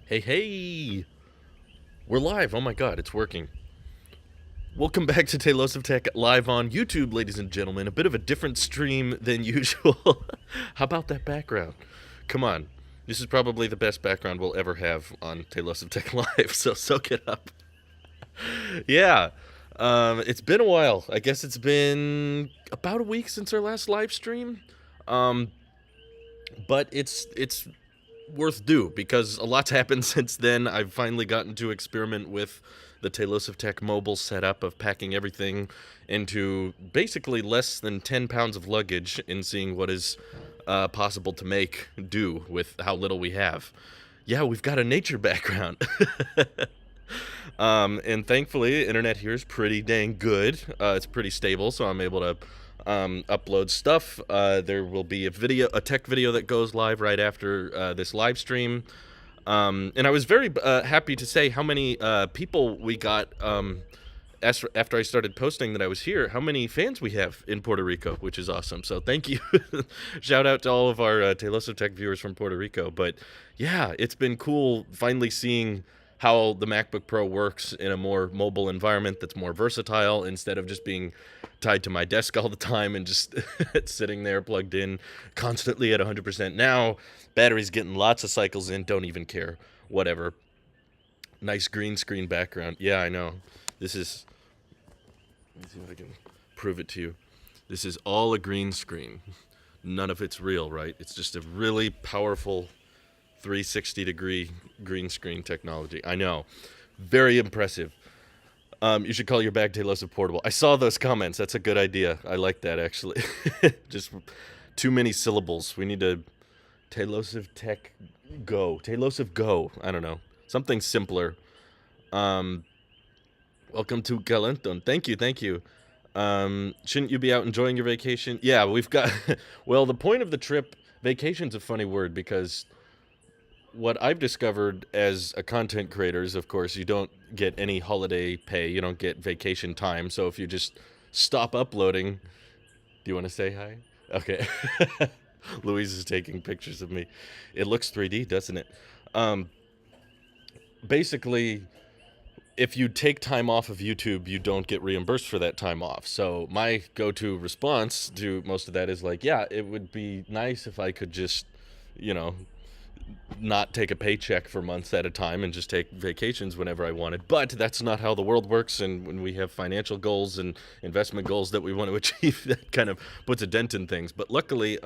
Hey, hey! We're live. Oh my god, it's working. Welcome back to Tailosive Tech live on YouTube, ladies and gentlemen. A bit of a different stream than usual. How about that background? Come on. This is probably the best background we'll ever have on Tailosive Tech Live, so soak it up. Yeah. It's been a while. I guess it's been about a week since our last live stream. Um, but it's worth due because a lot's happened since then. I've finally gotten to experiment with the Tailosive Tech mobile setup of packing everything into basically less than 10 pounds of luggage and seeing what is possible to make do with how little we have. Yeah, we've got a nature background. And thankfully, internet here is pretty dang good. It's pretty stable, so I'm able to upload stuff. There will be a tech video that goes live right after this live stream. And I was very happy to say how many people we got after I started posting that I was here, how many fans we have in Puerto Rico, which is awesome. So thank you. Shout out to all of our Tailosive Tech viewers from Puerto Rico. But yeah, it's been cool finally seeing how the MacBook Pro works in a more mobile environment that's more versatile instead of just being tied to my desk all the time and just sitting there plugged in constantly at 100%. Now, battery's getting lots of cycles in, don't even care. Whatever. Nice green screen background. Yeah, I know. Let me see if I can prove it to you. This is all a green screen. None of it's real, right? It's just a really powerful 360-degree green screen technology. I know. Very impressive. You should call your bag Tailosive Portable. I saw those comments. That's a good idea. I like that, actually. Just too many syllables. We need to... Tailosive Tech Go. Tailosive Go. I don't know. Something simpler. Welcome to Galenton. Thank you, thank you. Shouldn't you be out enjoying your vacation? Yeah, we've got... Well, the point of the trip... Vacation's a funny word because... What I've discovered as a content creator is, of course, you don't get any holiday pay. You don't get vacation time. So if you just stop uploading... Do you want to say hi? Okay. Louise is taking pictures of me. It looks 3D, doesn't it? Basically, if you take time off of YouTube, you don't get reimbursed for that time off. So my go-to response to most of that is like, yeah, it would be nice if I could just, not take a paycheck for months at a time and just take vacations whenever I wanted. But that's not how the world works, and when we have financial goals and investment goals that we want to achieve, that kind of puts a dent in things. But luckily,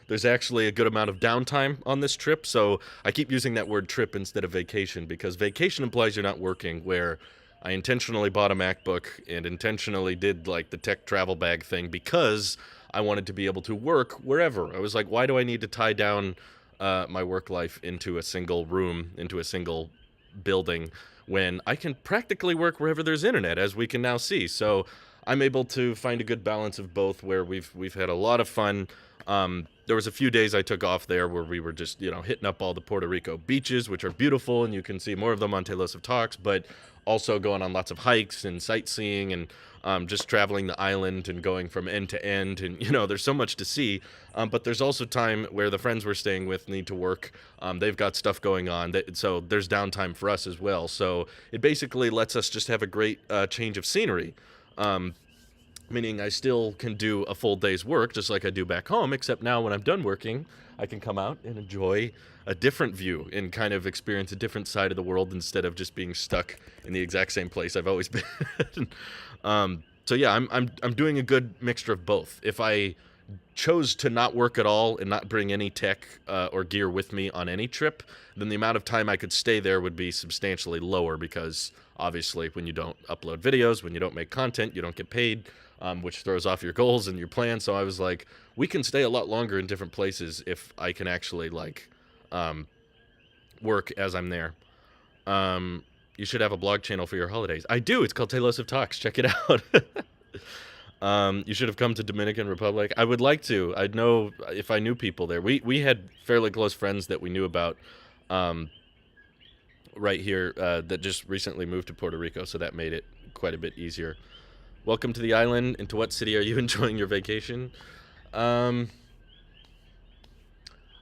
there's actually a good amount of downtime on this trip, so I keep using that word trip instead of vacation, because vacation implies you're not working, where I intentionally bought a MacBook and intentionally did like the tech travel bag thing because I wanted to be able to work wherever. I was like, why do I need to tie down my work life into a single room, into a single building, when I can practically work wherever there's internet, as we can now see. So I'm able to find a good balance of both, where we've had a lot of fun. There was a few days I took off there where we were just, hitting up all the Puerto Rico beaches, which are beautiful, and you can see more of them on Tailosive Talks, but also going on lots of hikes and sightseeing and just traveling the island and going from end to end. And, there's so much to see. But there's also time where the friends we're staying with need to work. They've got stuff going on. So there's downtime for us as well. So it basically lets us just have a great change of scenery. Meaning I still can do a full day's work just like I do back home, except now when I'm done working, I can come out and enjoy a different view and kind of experience a different side of the world instead of just being stuck in the exact same place I've always been. So yeah, I'm doing a good mixture of both. If I chose to not work at all and not bring any tech or gear with me on any trip, then the amount of time I could stay there would be substantially lower, because obviously when you don't upload videos, when you don't make content, you don't get paid, which throws off your goals and your plans. So I was like, we can stay a lot longer in different places if I can actually work as I'm there. You should have a blog channel for your holidays. I do. It's called Tailosive Talks. Check it out. You should have come to Dominican Republic. I would like to. I'd know if I knew people there. We had fairly close friends that we knew about right here that just recently moved to Puerto Rico, so that made it quite a bit easier. Welcome to the island. Into what city are you enjoying your vacation?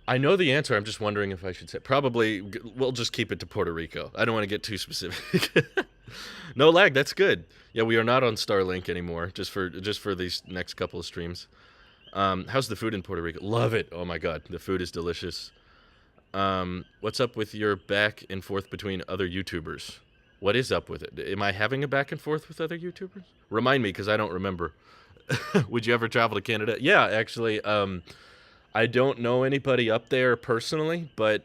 I know the answer. I'm just wondering if I should say. Probably, we'll just keep it to Puerto Rico. I don't want to get too specific. No lag. That's good. Yeah, we are not on Starlink anymore. Just for these next couple of streams. How's the food in Puerto Rico? Love it. Oh my God, the food is delicious. What's up with your back and forth between other YouTubers? What is up with it? Am I having a back and forth with other YouTubers? Remind me, because I don't remember. Would you ever travel to Canada? Yeah, actually. I don't know anybody up there personally, but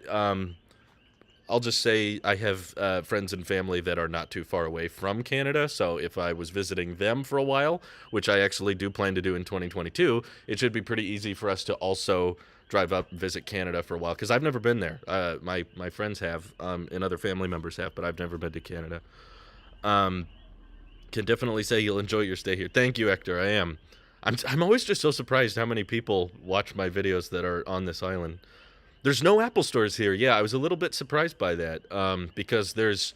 I'll just say I have friends and family that are not too far away from Canada. So if I was visiting them for a while, which I actually do plan to do in 2022, it should be pretty easy for us to also drive up and visit Canada for a while, because I've never been there. My friends have, and other family members have, but I've never been to Canada. Can definitely say you'll enjoy your stay here. Thank you, Hector. I am. I'm always just so surprised how many people watch my videos that are on this island. There's no Apple stores here. Yeah, I was a little bit surprised by that, because there's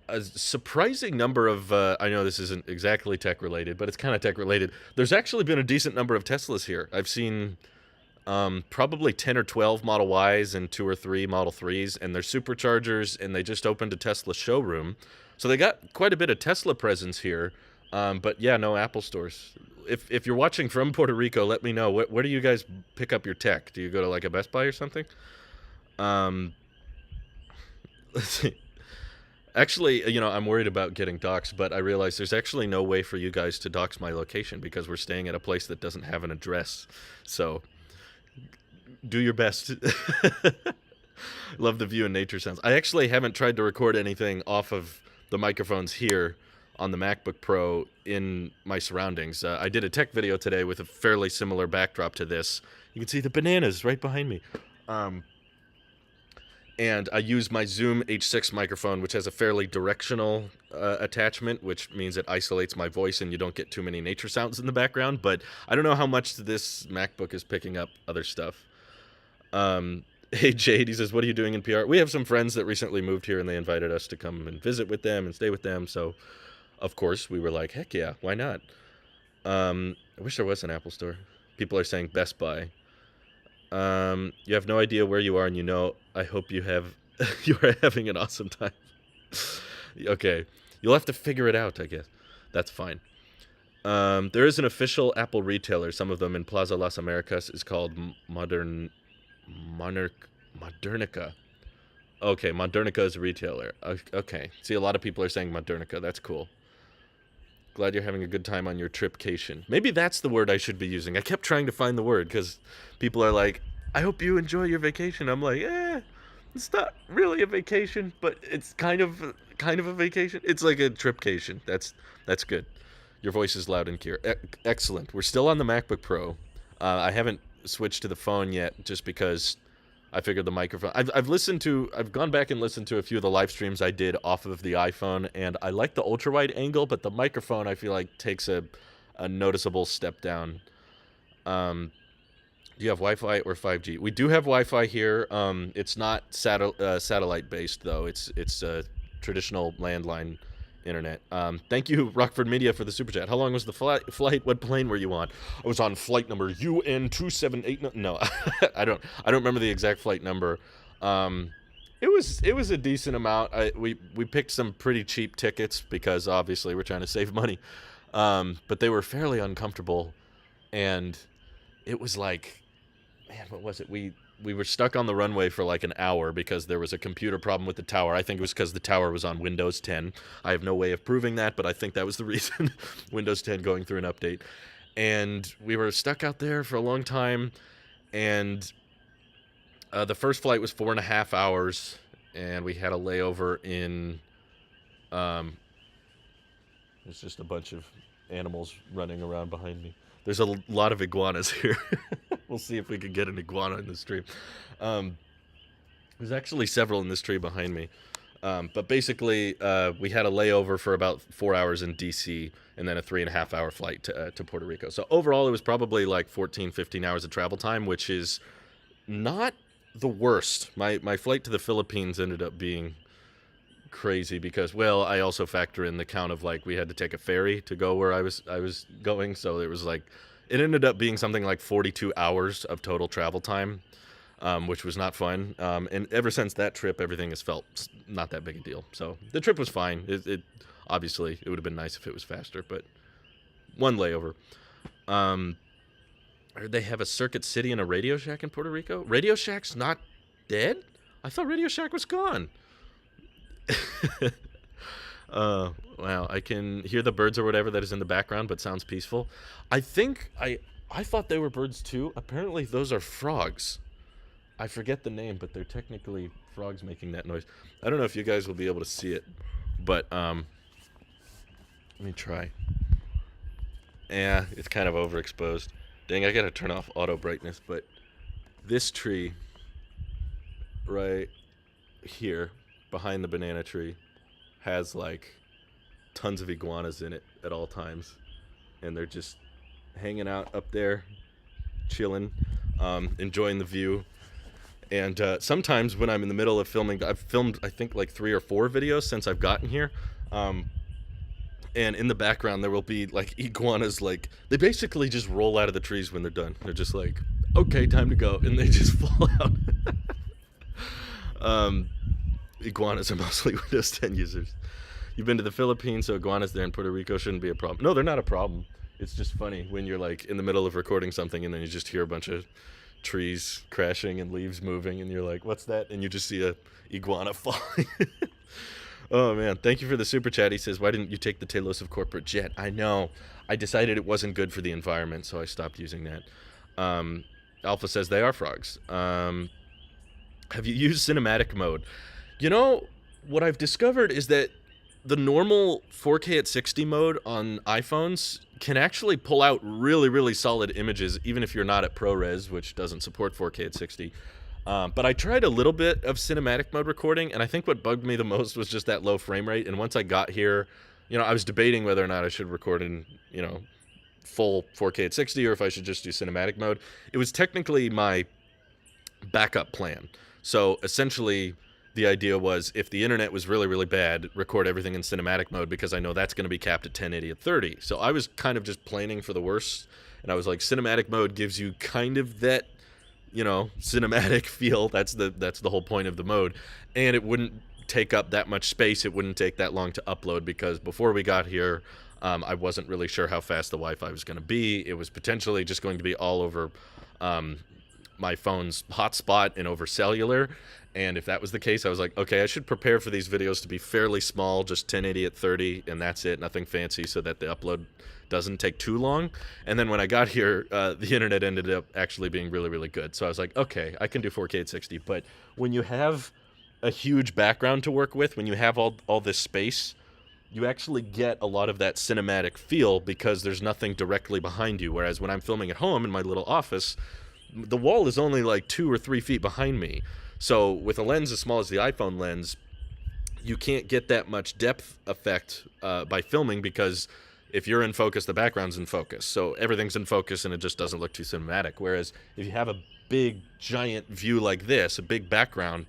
a surprising number of, I know this isn't exactly tech related, but it's kind of tech related. There's actually been a decent number of Teslas here. I've seen probably 10 or 12 Model Ys and 2 or 3 Model 3s, and they're superchargers, and they just opened a Tesla showroom. So they got quite a bit of Tesla presence here, but yeah, no Apple stores. If you're watching from Puerto Rico, let me know. Where do you guys pick up your tech? Do you go to like a Best Buy or something? Let's see. Actually, I'm worried about getting doxxed, but I realize there's actually no way for you guys to dox my location, because we're staying at a place that doesn't have an address. So do your best. Love the view and nature sounds. I actually haven't tried to record anything off of the microphones here on the MacBook Pro in my surroundings. I did a tech video today with a fairly similar backdrop to this. You can see the bananas right behind me. And I use my Zoom H6 microphone, which has a fairly directional attachment, which means it isolates my voice and you don't get too many nature sounds in the background. But I don't know how much this MacBook is picking up other stuff. Hey, Jade, he says, what are you doing in PR? We have some friends that recently moved here, and they invited us to come and visit with them and stay with them. So, of course, we were like, heck yeah, why not? I wish there was an Apple store. People are saying Best Buy. You have no idea where you are, and I hope you are having an awesome time. Okay, you'll have to figure it out, I guess. That's fine. There is an official Apple retailer. Some of them in Plaza Las Americas is called Modernica. Okay, Modernica is a retailer. Okay, see, a lot of people are saying Modernica. That's cool. Glad you're having a good time on your tripcation. Maybe that's the word I should be using. I kept trying to find the word, because people are like, I hope you enjoy your vacation. I'm like, it's not really a vacation, but it's kind of a vacation. It's like a tripcation. That's good. Your voice is loud and clear. Excellent. We're still on the MacBook Pro. I haven't switched to the phone yet, just because I figured the microphone. I've gone back and listened to a few of the live streams I did off of the iPhone, and I like the ultra wide angle, but the microphone I feel like takes a noticeable step down. Do you have Wi-Fi or 5G? We do have Wi-Fi here. It's not satellite based though. It's traditional landline internet. Thank you, Rockford Media, for the super chat. How long was the flight? What plane were you on? I was on flight number UN278. No, I don't remember the exact flight number. It was a decent amount. We picked some pretty cheap tickets, because obviously we're trying to save money. But they were fairly uncomfortable, and it was like, man, what was it? We were stuck on the runway for like an hour because there was a computer problem with the tower. I think it was because the tower was on Windows 10. I have no way of proving that, but I think that was the reason. Windows 10 going through an update. And we were stuck out there for a long time. And the first flight was 4.5 hours. And we had a layover in... there's just a bunch of animals running around behind me. There's a lot of iguanas here. We'll see if we can get an iguana in this tree. There's actually several in this tree behind me. But basically, we had a layover for about 4 hours in D.C. and then a 3.5 hour flight to Puerto Rico. So overall, it was probably like 14, 15 hours of travel time, which is not the worst. My flight to the Philippines ended up being crazy because, well, I also factor in the count of like we had to take a ferry to go where I was going, so it was like it ended up being something like 42 hours of total travel time. which was not fun. And ever since that trip, everything has felt not that big a deal. So the trip was fine. It obviously it would have been nice if it was faster, but one layover. They have a Circuit City and a Radio Shack in Puerto Rico. Radio Shack's not dead? I thought Radio Shack was gone. Wow, I can hear the birds or whatever that is in the background, but sounds peaceful. I think I thought they were birds too. Apparently those are frogs. I forget the name, but they're technically frogs making that noise. I don't know if you guys will be able to see it, but let me try. Yeah, it's kind of overexposed. Dang, I gotta turn off auto brightness, but this tree right here behind the banana tree has like tons of iguanas in it at all times, and they're just hanging out up there, chilling, enjoying the view. And sometimes when I'm in the middle of filming, I've filmed I think like 3 or 4 videos since I've gotten here, and in the background there will be like iguanas, like they basically just roll out of the trees when they're done. They're just like, okay, time to go, and they just fall out. Iguanas are mostly Windows 10 users. You've been to the Philippines, so iguanas there in Puerto Rico shouldn't be a problem. No, they're not a problem. It's just funny when you're like in the middle of recording something and then you just hear a bunch of trees crashing and leaves moving and you're like, what's that? And you just see a iguana falling. Oh man, thank you for the super chat. He says, why didn't you take the Tailosive corporate jet? I know. I decided it wasn't good for the environment, so I stopped using that. Alpha says they are frogs. Have you used cinematic mode? You know, what I've discovered is that the normal 4K at 60 mode on iPhones can actually pull out really, really solid images, even if you're not at ProRes, which doesn't support 4K at 60. But I tried a little bit of cinematic mode recording, and I think what bugged me the most was just that low frame rate. And once I got here, you know, I was debating whether or not I should record in, you know, full 4K at 60 or if I should just do cinematic mode. It was technically my backup plan. So essentially, the idea was if the internet was really, really bad, record everything in cinematic mode because I know that's going to be capped at 1080 at 30. So I was kind of just planning for the worst, and I was like, cinematic mode gives you kind of that, you know, cinematic feel. That's the whole point of the mode, and it wouldn't take up that much space. It wouldn't take that long to upload because before we got here, I wasn't really sure how fast the Wi-Fi was going to be. It was potentially just going to be all over my phone's hotspot and over cellular. And if that was the case, I was like, okay, I should prepare for these videos to be fairly small, just 1080 at 30, and that's it, nothing fancy, so that the upload doesn't take too long. And then when I got here, the internet ended up actually being really, really good. So I was like, okay, I can do 4K at 60. But when you have a huge background to work with, when you have all this space, you actually get a lot of that cinematic feel because there's nothing directly behind you. Whereas when I'm filming at home in my little office, the wall is only like 2 or 3 feet behind me. So with a lens as small as the iPhone lens, you can't get that much depth effect by filming because if you're in focus, the background's in focus. So everything's in focus and it just doesn't look too cinematic. Whereas if you have a big, giant view like this, a big background,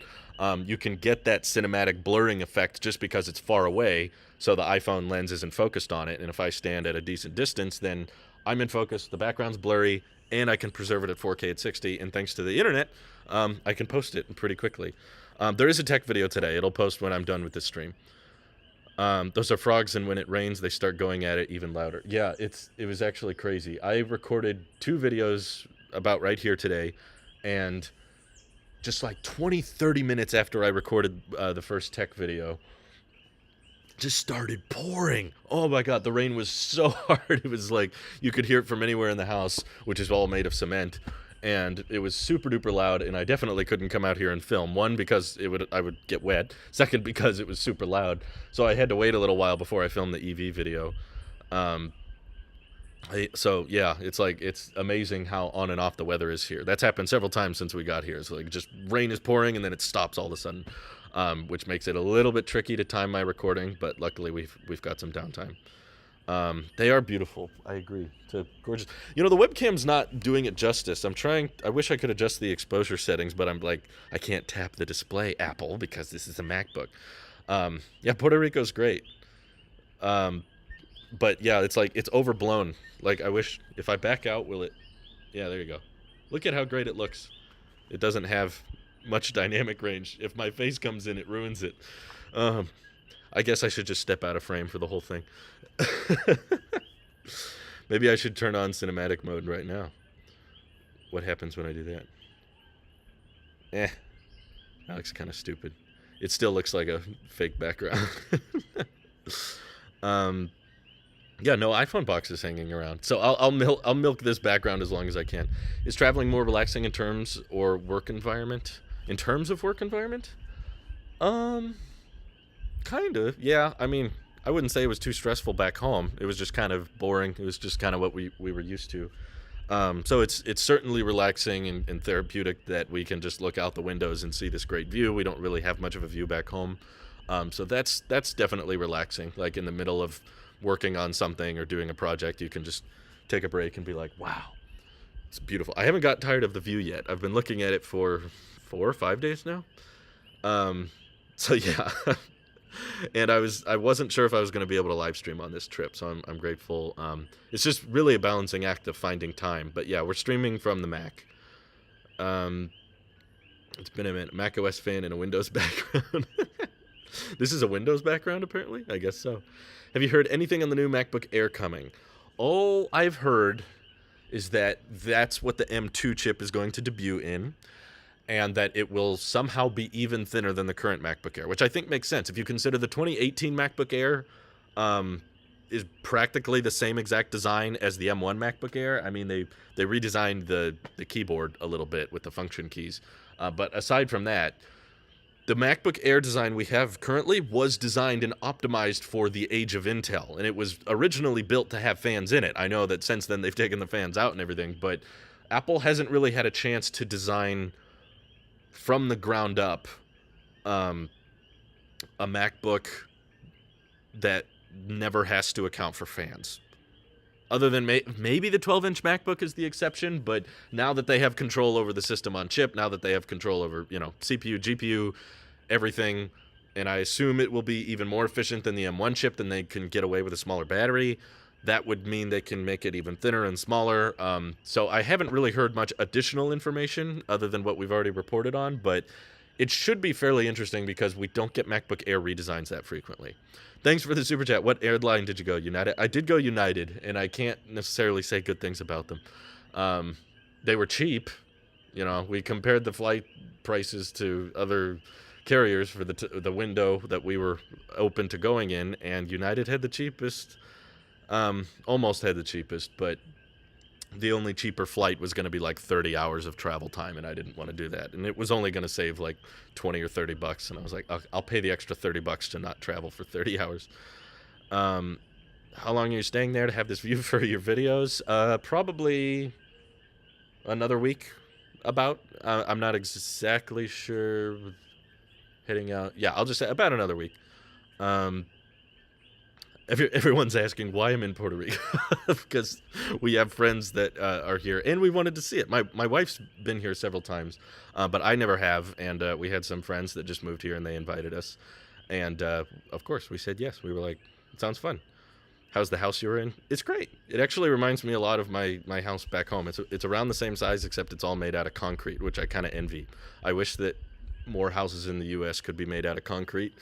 you can get that cinematic blurring effect just because it's far away. So the iPhone lens isn't focused on it. And if I stand at a decent distance, then I'm in focus, the background's blurry, and I can preserve it at 4K at 60. And thanks to the internet, I can post it pretty quickly. There is a tech video today. It'll post when I'm done with this stream. Those are frogs, and when it rains, they start going at it even louder. Yeah, it was actually crazy. I recorded 2 videos about right here today, and just like 20-30 minutes after I recorded the first tech video, just started pouring. Oh my god, the rain was so hard. It was like you could hear it from anywhere in the house, which is all made of cement. And it was super duper loud, and I definitely couldn't come out here and film. One, because I would get wet. Second, because it was super loud. So I had to wait a little while before I filmed the EV video. So yeah, it's amazing how on and off the weather is here. That's happened several times since we got here. It's like just rain is pouring and then it stops all of a sudden, which makes it a little bit tricky to time my recording. But luckily we've got some downtime. They are beautiful. I agree. Gorgeous. You know, the webcam's not doing it justice. I wish I could adjust the exposure settings, but I'm like, I can't tap the display, Apple, because this is a MacBook. Yeah, Puerto Rico's great. But yeah, it's like, it's overblown. Like, I wish, if I back out, will it? Yeah, there you go. Look at how great it looks. It doesn't have much dynamic range. If my face comes in, it ruins it. Um, I guess I should just step out of frame for the whole thing. Maybe I should turn on cinematic mode right now. What happens when I do that? That looks kind of stupid. It still looks like a fake background. um, yeah, no iPhone boxes hanging around. So I'll milk this background as long as I can. Is traveling more relaxing in terms or work environment? In terms of work environment? Um, Kind of. Yeah. I mean, I wouldn't say it was too stressful back home. It was just kind of boring. It was just kind of what we were used to. So it's certainly relaxing and therapeutic that we can just look out the windows and see this great view. We don't really have much of a view back home. So that's definitely relaxing. Like in the middle of working on something or doing a project, you can just take a break and be like, wow, it's beautiful. I haven't got tired of the view yet. I've been looking at it for 4 or 5 days now. Um, so yeah. And I wasn't sure if I was going to be able to live stream on this trip, so I'm grateful. It's just really a balancing act of finding time. But yeah, we're streaming from the Mac. Um, it's been a minute. Mac OS fan and a Windows background. This is a Windows background, apparently. I guess so. Have you heard anything on the new MacBook Air coming? All I've heard is that that's what the M2 chip is going to debut in, and that it will somehow be even thinner than the current MacBook Air, which I think makes sense. If you consider the 2018 MacBook Air is practically the same exact design as the M1 MacBook Air. I mean, they redesigned the keyboard a little bit with the function keys. But aside from that, the MacBook Air design we have currently was designed and optimized for the age of Intel, and it was originally built to have fans in it. I know that since then they've taken the fans out and everything, but Apple hasn't really had a chance to design from the ground up a MacBook that never has to account for fans. Other than maybe the 12-inch MacBook is the exception, but now that they have control over the system on chip, now that they have control over, CPU, GPU, everything, and I assume it will be even more efficient than the M1 chip, then they can get away with a smaller battery. That would mean they can make it even thinner and smaller. So I haven't really heard much additional information other than what we've already reported on, but it should be fairly interesting because we don't get MacBook Air redesigns that frequently. Thanks for the super chat. What airline did you go? United? I did go United, and I can't necessarily say good things about them. They were cheap. We compared the flight prices to other carriers for the window that we were open to going in, and United had the cheapest. Almost had the cheapest, but the only cheaper flight was going to be like 30 hours of travel time, and I didn't want to do that. And it was only going to save like 20 or 30 bucks, and I was like, I'll pay the extra 30 bucks to not travel for 30 hours. How long are you staying there to have this view for your videos? Probably another week, about. I'm not exactly sure. Heading out. Yeah, I'll just say about another week. Everyone's asking why I'm in Puerto Rico because we have friends that are here, and we wanted to see it. My wife's been here several times, but I never have, and we had some friends that just moved here, and they invited us, and of course we said yes. We were like, it sounds fun. How's the house you're in? It's great. It actually reminds me a lot of my house back home. It's around the same size, except it's all made out of concrete, which I kind of envy. I wish that more houses in the U.S. could be made out of concrete.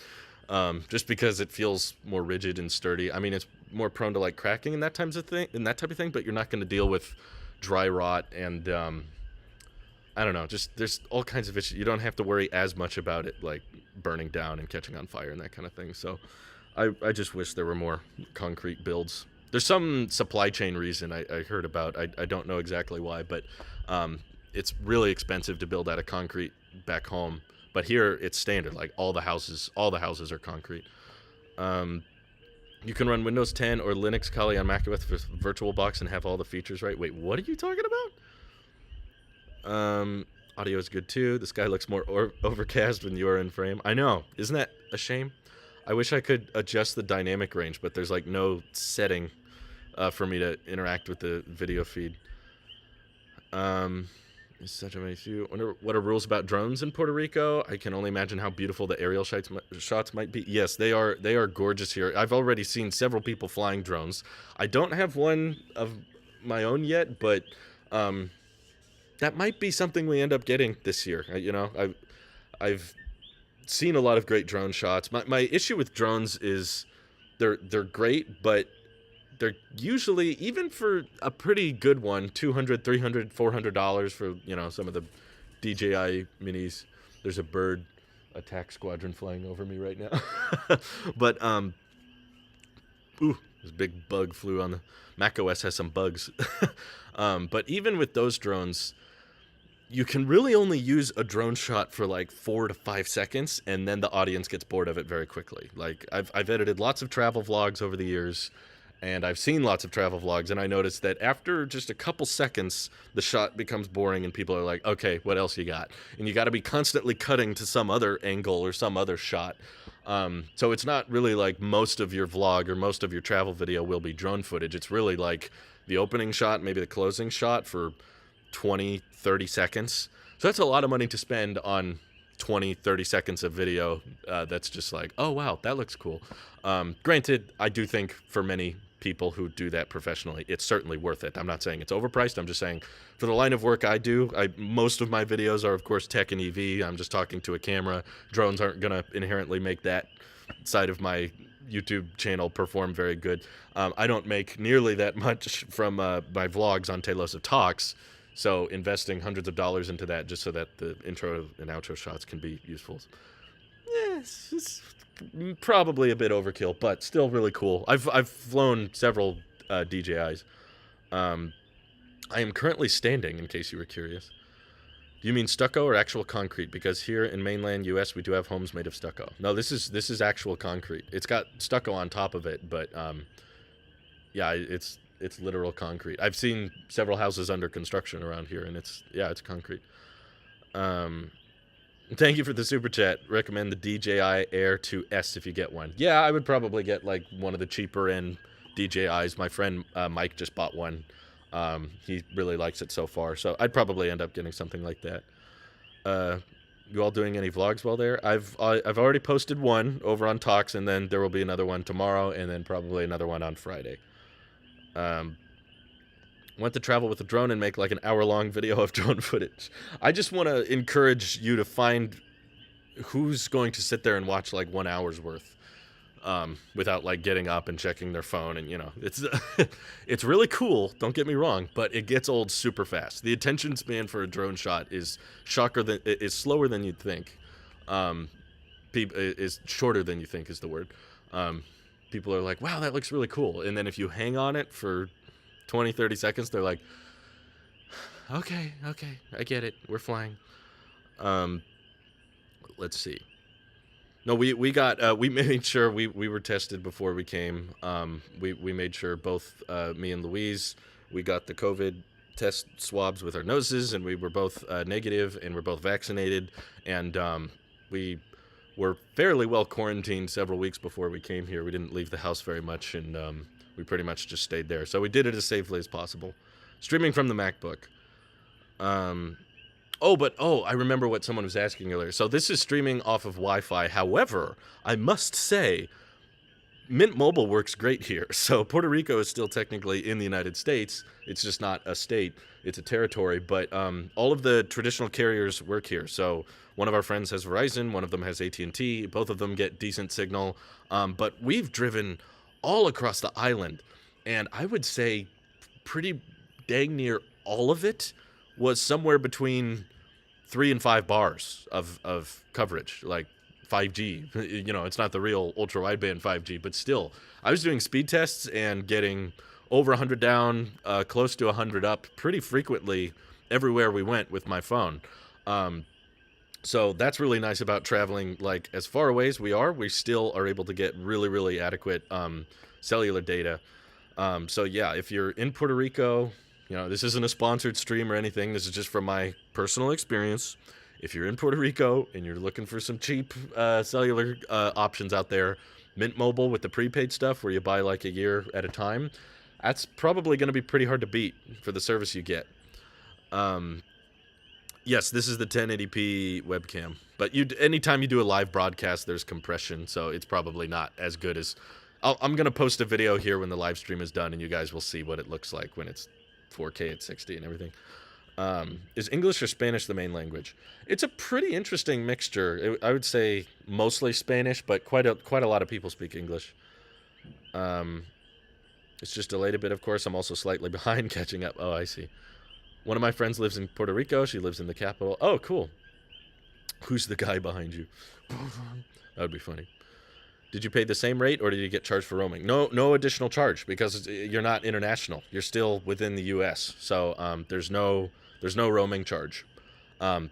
Just because it feels more rigid and sturdy. I mean, it's more prone to like cracking and that type of thing, but you're not going to deal with dry rot and I don't know. Just there's all kinds of issues. You don't have to worry as much about it like burning down and catching on fire and that kind of thing. So I just wish there were more concrete builds. There's some supply chain reason I heard about. I don't know exactly why, but it's really expensive to build out of concrete back home. But here it's standard. Like all the houses are concrete. You can run Windows 10 or Linux Kali on macOS with VirtualBox and have all the features right. Wait, what are you talking about? Audio is good too. The sky looks more overcast when you are in frame. I know. Isn't that a shame? I wish I could adjust the dynamic range, but there's like no setting for me to interact with the video feed. It's such a nice view. Wonder what are rules about drones in Puerto Rico? I can only imagine how beautiful the aerial shots might be. Yes, they are gorgeous here. I've already seen several people flying drones. I don't have one of my own yet, but that might be something we end up getting this year. I've seen a lot of great drone shots. My issue with drones is they're great, but they're usually, even for a pretty good one, $200, $300, $400 for, some of the DJI minis. There's a bird attack squadron flying over me right now. But ooh, this big bug flew on the Mac OS has some bugs. But even with those drones, you can really only use a drone shot for like 4 to 5 seconds, and then the audience gets bored of it very quickly. Like I've edited lots of travel vlogs over the years, and I've seen lots of travel vlogs, and I noticed that after just a couple seconds, the shot becomes boring, and people are like, okay, what else you got? And you got to be constantly cutting to some other angle or some other shot. So it's not really like most of your vlog or most of your travel video will be drone footage. It's really like the opening shot, maybe the closing shot for 20, 30 seconds. So that's a lot of money to spend on 20, 30 seconds of video that's just like, oh, wow, that looks cool. Granted, I do think for many people who do that professionally, it's certainly worth it. I'm not saying it's overpriced. I'm just saying for the line of work I do, most of my videos are, of course, tech and EV. I'm just talking to a camera. Drones aren't going to inherently make that side of my YouTube channel perform very good. I don't make nearly that much from my vlogs on Tailosive Talks. So investing hundreds of dollars into that just so that the intro and outro shots can be useful. Yes, it's probably a bit overkill, but still really cool. I've flown several DJIs. I am currently standing, in case you were curious. Do you mean stucco or actual concrete? Because here in mainland U.S. we do have homes made of stucco. No, this is actual concrete. It's got stucco on top of it, but yeah, it's literal concrete. I've seen several houses under construction around here, and it's concrete. Thank you for the super chat. Recommend the DJI Air 2S if you get one. Yeah, I would probably get like one of the cheaper end DJIs. My friend Mike just bought one. He really likes it so far, so I'd probably end up getting something like that. You all doing any vlogs while there? I've already posted one over on Talks, and then there will be another one tomorrow, and then probably another one on Friday. Want to travel with a drone and make like an hour-long video of drone footage. I just want to encourage you to find who's going to sit there and watch like 1 hour's worth without like getting up and checking their phone. And it's really cool, don't get me wrong, but it gets old super fast. The attention span for a drone shot is slower than you'd think. Is shorter than you think is the word. People are like, wow, that looks really cool. And then if you hang on it for 20, 30 seconds, they're like, okay, I get it. We're flying. Let's see. No, we made sure we were tested before we came. We made sure both me and Louise, we got the COVID test swabs with our noses, and we were both negative, and we're both vaccinated. And we were fairly well quarantined several weeks before we came here. We didn't leave the house very much, and we pretty much just stayed there. So we did it as safely as possible. Streaming from the MacBook. I remember what someone was asking earlier. So this is streaming off of Wi-Fi. However, I must say, Mint Mobile works great here. So Puerto Rico is still technically in the United States. It's just not a state. It's a territory. But all of the traditional carriers work here. So one of our friends has Verizon. One of them has AT&T. Both of them get decent signal. But we've driven all across the island, and I would say pretty dang near all of it was somewhere between 3 and 5 bars of coverage, like 5G. It's not the real ultra wideband 5G, but still, I was doing speed tests and getting over 100 down, close to 100 up pretty frequently everywhere we went with my phone. So that's really nice about traveling. Like as far away as we still are able to get really, really adequate cellular data. So yeah, if you're in Puerto Rico, this isn't a sponsored stream or anything. This is just from my personal experience. If you're in Puerto Rico and you're looking for some cheap cellular options out there, Mint Mobile with the prepaid stuff where you buy like a year at a time, that's probably going to be pretty hard to beat for the service you get. Yes, this is the 1080p webcam. But anytime you do a live broadcast, there's compression, so it's probably not as good as... I'm going to post a video here when the live stream is done, and you guys will see what it looks like when it's 4K at 60 and everything. Is English or Spanish the main language? It's a pretty interesting mixture. I would say mostly Spanish, but quite a lot of people speak English. Um, it's just delayed a bit, of course. I'm also slightly behind catching up. Oh, I see. One of my friends lives in Puerto Rico. She lives in the capital. Oh, cool. Who's the guy behind you? That would be funny. Did you pay the same rate or did you get charged for roaming? No additional charge because you're not international. You're still within the U.S. So there's no roaming charge.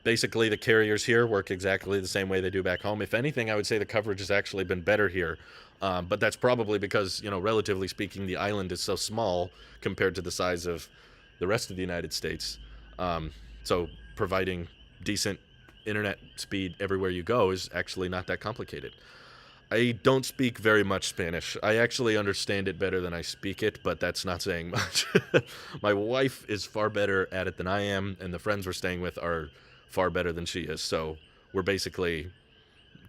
Basically, the carriers here work exactly the same way they do back home. If anything, I would say the coverage has actually been better here. But that's probably because, relatively speaking, the island is so small compared to the size of the rest of the United States. So providing decent internet speed everywhere you go is actually not that complicated. I don't speak very much Spanish. I actually understand it better than I speak it, but that's not saying much. My wife is far better at it than I am, and the friends we're staying with are far better than she is. So we're basically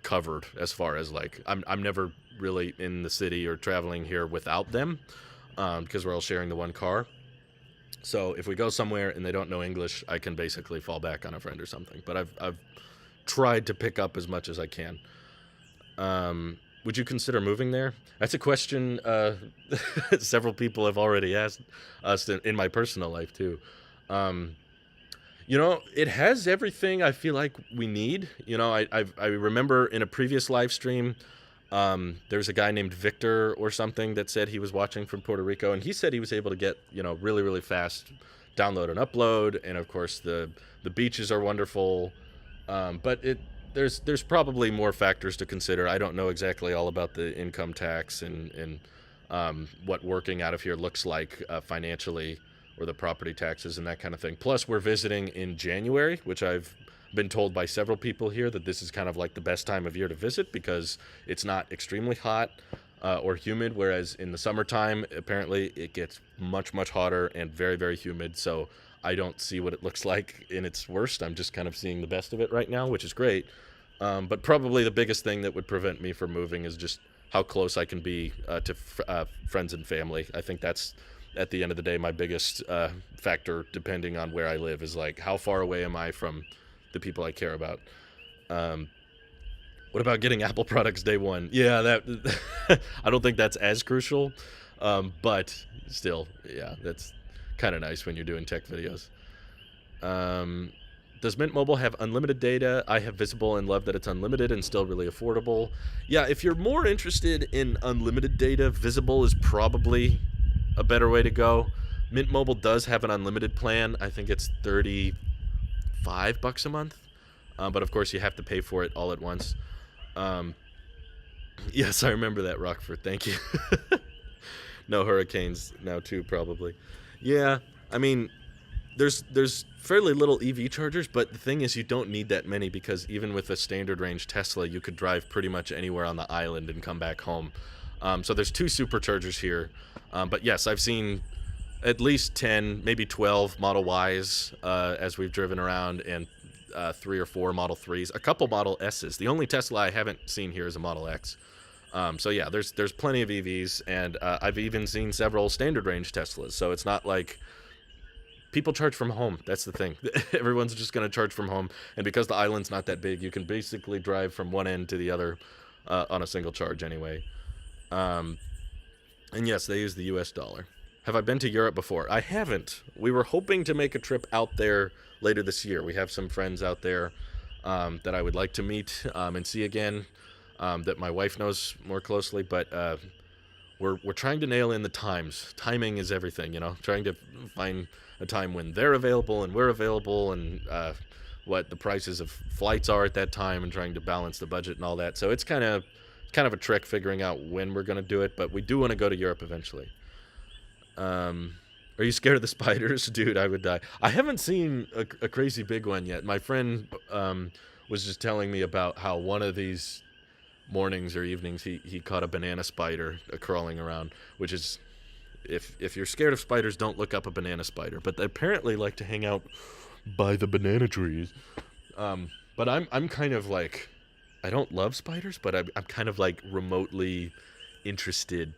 covered as far as like I'm never really in the city or traveling here without them because we're all sharing the one car. So if we go somewhere and they don't know English, I can basically fall back on a friend or something. But I've tried to pick up as much as I can. Would you consider moving there? That's a question several people have already asked us in my personal life too. Um, it has everything I feel like we need. I remember in a previous live stream, there's a guy named Victor or something that said he was watching from Puerto Rico, and he said he was able to get really really fast download and upload, and of course the beaches are wonderful, but there's probably more factors to consider. I don't know exactly all about the income tax and what working out of here looks like financially, or the property taxes and that kind of thing. Plus, we're visiting in January, which I've been told by several people here that this is kind of like the best time of year to visit because it's not extremely hot or humid, whereas in the summertime, apparently it gets much, much hotter and very, very humid. So I don't see what it looks like in its worst. I'm just kind of seeing the best of it right now, which is great. But probably the biggest thing that would prevent me from moving is just how close I can be to friends and family. I think that's, at the end of the day, my biggest factor, depending on where I live, is like how far away am I from the people I care about. What about getting Apple products day one? Yeah, that I don't think that's as crucial, but still, yeah, that's kind of nice when you're doing tech videos. Does Mint Mobile have unlimited data? I have Visible and love that it's unlimited and still really affordable. Yeah, if you're more interested in unlimited data, Visible is probably a better way to go. Mint Mobile does have an unlimited plan. I think it's $35 a month. But of course you have to pay for it all at once. Yes, I remember that, Rockford. Thank you. No hurricanes now too, probably. Yeah, I mean, there's fairly little EV chargers, but the thing is you don't need that many because even with a standard range Tesla, you could drive pretty much anywhere on the island and come back home. So there's 2 superchargers here. But yes, I've seen at least 10, maybe 12 Model Ys as we've driven around, and 3 or 4 Model 3s, a couple Model S's. The only Tesla I haven't seen here is a Model X. So yeah, there's plenty of EVs, and I've even seen several standard range Teslas. So it's not like people charge from home. That's the thing. Everyone's just going to charge from home, and because the island's not that big, you can basically drive from one end to the other on a single charge anyway. And yes, they use the US dollar. Have I been to Europe before? I haven't. We were hoping to make a trip out there later this year. We have some friends out there that I would like to meet and see again, that my wife knows more closely, but we're trying to nail in the times. Timing is everything, trying to find a time when they're available and we're available, and what the prices of flights are at that time, and trying to balance the budget and all that. So it's kind of a trick figuring out when we're going to do it, but we do want to go to Europe eventually. Are you scared of the spiders? Dude, I would die. I haven't seen a crazy big one yet. My friend was just telling me about how one of these mornings or evenings he caught a banana spider crawling around, which is, if you're scared of spiders, don't look up a banana spider. But they apparently like to hang out by the banana trees. But I'm kind of like, I don't love spiders, but I'm kind of like remotely interested.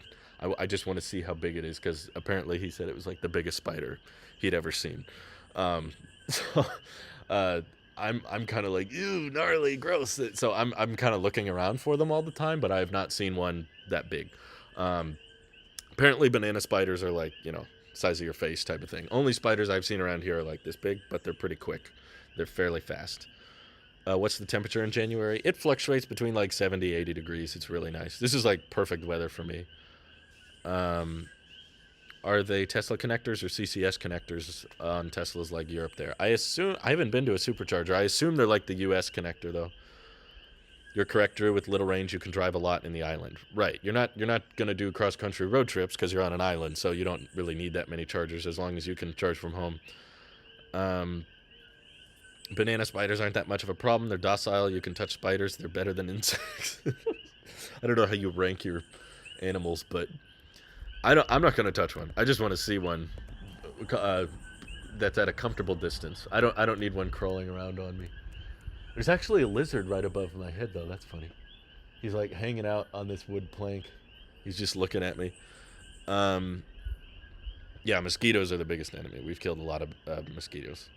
I just want to see how big it is, because apparently he said it was like the biggest spider he'd ever seen. So uh, I'm kind of like, ew, gnarly, gross. So I'm kind of looking around for them all the time, but I have not seen one that big. Um, Apparently, banana spiders are like, size of your face type of thing. Only spiders I've seen around here are like this big, but they're pretty quick. They're fairly fast. What's the temperature in January? It fluctuates between like 70, 80 degrees. It's really nice. This is like perfect weather for me. Um, are they Tesla connectors or CCS connectors on Teslas like Europe there? I assume, I haven't been to a supercharger. I assume they're like the US connector though. You're correct, Drew. With little range, you can drive a lot in the island. Right. You're not going to do cross country road trips because you're on an island, so you don't really need that many chargers as long as you can charge from home. Um, Banana spiders aren't that much of a problem. They're docile. You can touch spiders. They're better than insects. I don't know how you rank your animals, but I'm not going to touch one. I just want to see one that's at a comfortable distance. I don't need one crawling around on me. There's actually a lizard right above my head, though. That's funny. He's like hanging out on this wood plank. He's just looking at me. Um, yeah, mosquitoes are the biggest enemy. We've killed a lot of mosquitoes.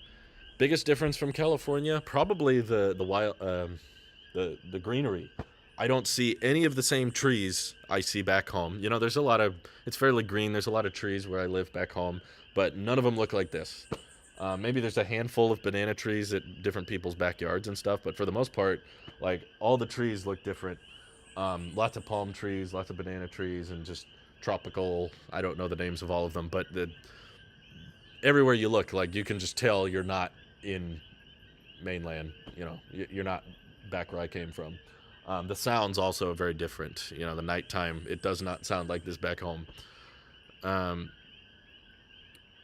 Biggest difference from California, probably the wild, the greenery. I don't see any of the same trees I see back home. There's a lot of, it's fairly green. There's a lot of trees where I live back home, but none of them look like this. Maybe there's a handful of banana trees at different people's backyards and stuff, but for the most part, like all the trees look different. Lots of palm trees, lots of banana trees, and just tropical. I don't know the names of all of them, but everywhere you look, like you can just tell you're not in mainland. You're not back where I came from. The sounds also are very different. The nighttime, it does not sound like this back home.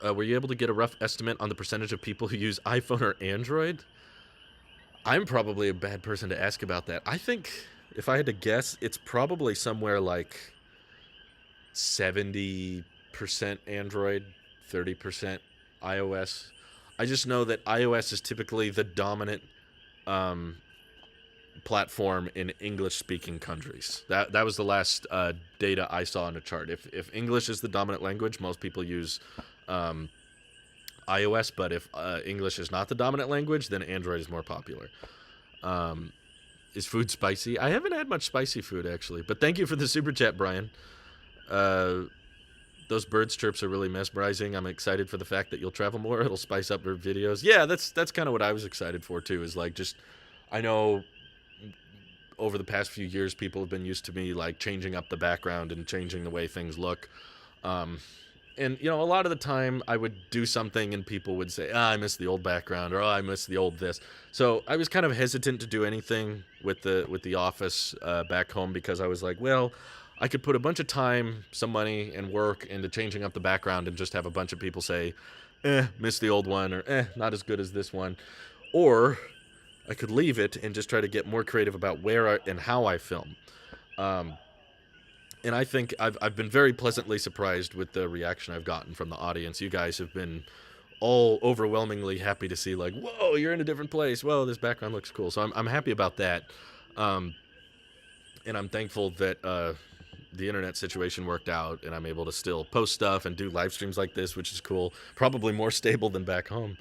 Were you able to get a rough estimate on the percentage of people who use iPhone or Android? I'm probably a bad person to ask about that. I think if I had to guess, it's probably somewhere like 70% Android, 30% iOS. I just know that iOS is typically the dominant platform in English-speaking countries. That was the last data I saw on a chart. If English is the dominant language, most people use iOS, but if English is not the dominant language, then Android is more popular. Is food spicy? I haven't had much spicy food, actually, but thank you for the super chat, Brian. Those birds chirps are really mesmerizing. I'm excited for the fact that you'll travel more. It'll spice up your videos. Yeah, that's kind of what I was excited for, too, is like just, I know over the past few years, people have been used to me like changing up the background and changing the way things look. And, a lot of the time I would do something and people would say, I miss the old background, or I miss the old this. So I was kind of hesitant to do anything with the office back home because I was like, well, I could put a bunch of time, some money, and work into changing up the background and just have a bunch of people say, miss the old one, or not as good as this one. Or I could leave it and just try to get more creative about where and how I film. And I think I've been very pleasantly surprised with the reaction I've gotten from the audience. You guys have been all overwhelmingly happy to see, like, whoa, you're in a different place. Whoa, this background looks cool. So I'm happy about that. And I'm thankful that the internet situation worked out and I'm able to still post stuff and do live streams like this, which is cool. Probably more stable than back home.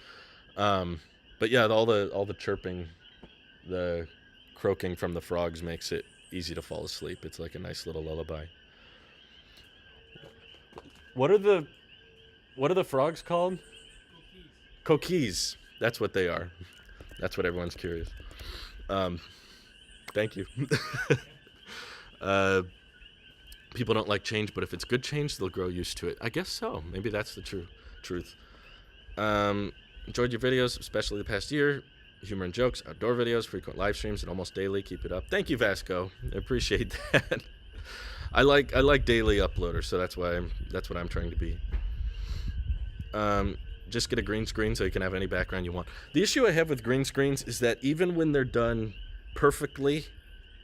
But yeah, all the chirping, the croaking from the frogs makes it easy to fall asleep. It's like a nice little lullaby. What are the frogs called? Coquis. That's what they are. That's what everyone's curious. Thank you. People don't like change, but if it's good change, they'll grow used to it. I guess so. Maybe that's the truth. Enjoyed your videos, especially the past year. Humor and jokes, outdoor videos, frequent live streams, and almost daily. Keep it up. Thank you, Vasco. I appreciate that. I like daily uploaders, so that's what I'm trying to be. Just get a green screen so you can have any background you want. The issue I have with green screens is that even when they're done perfectly,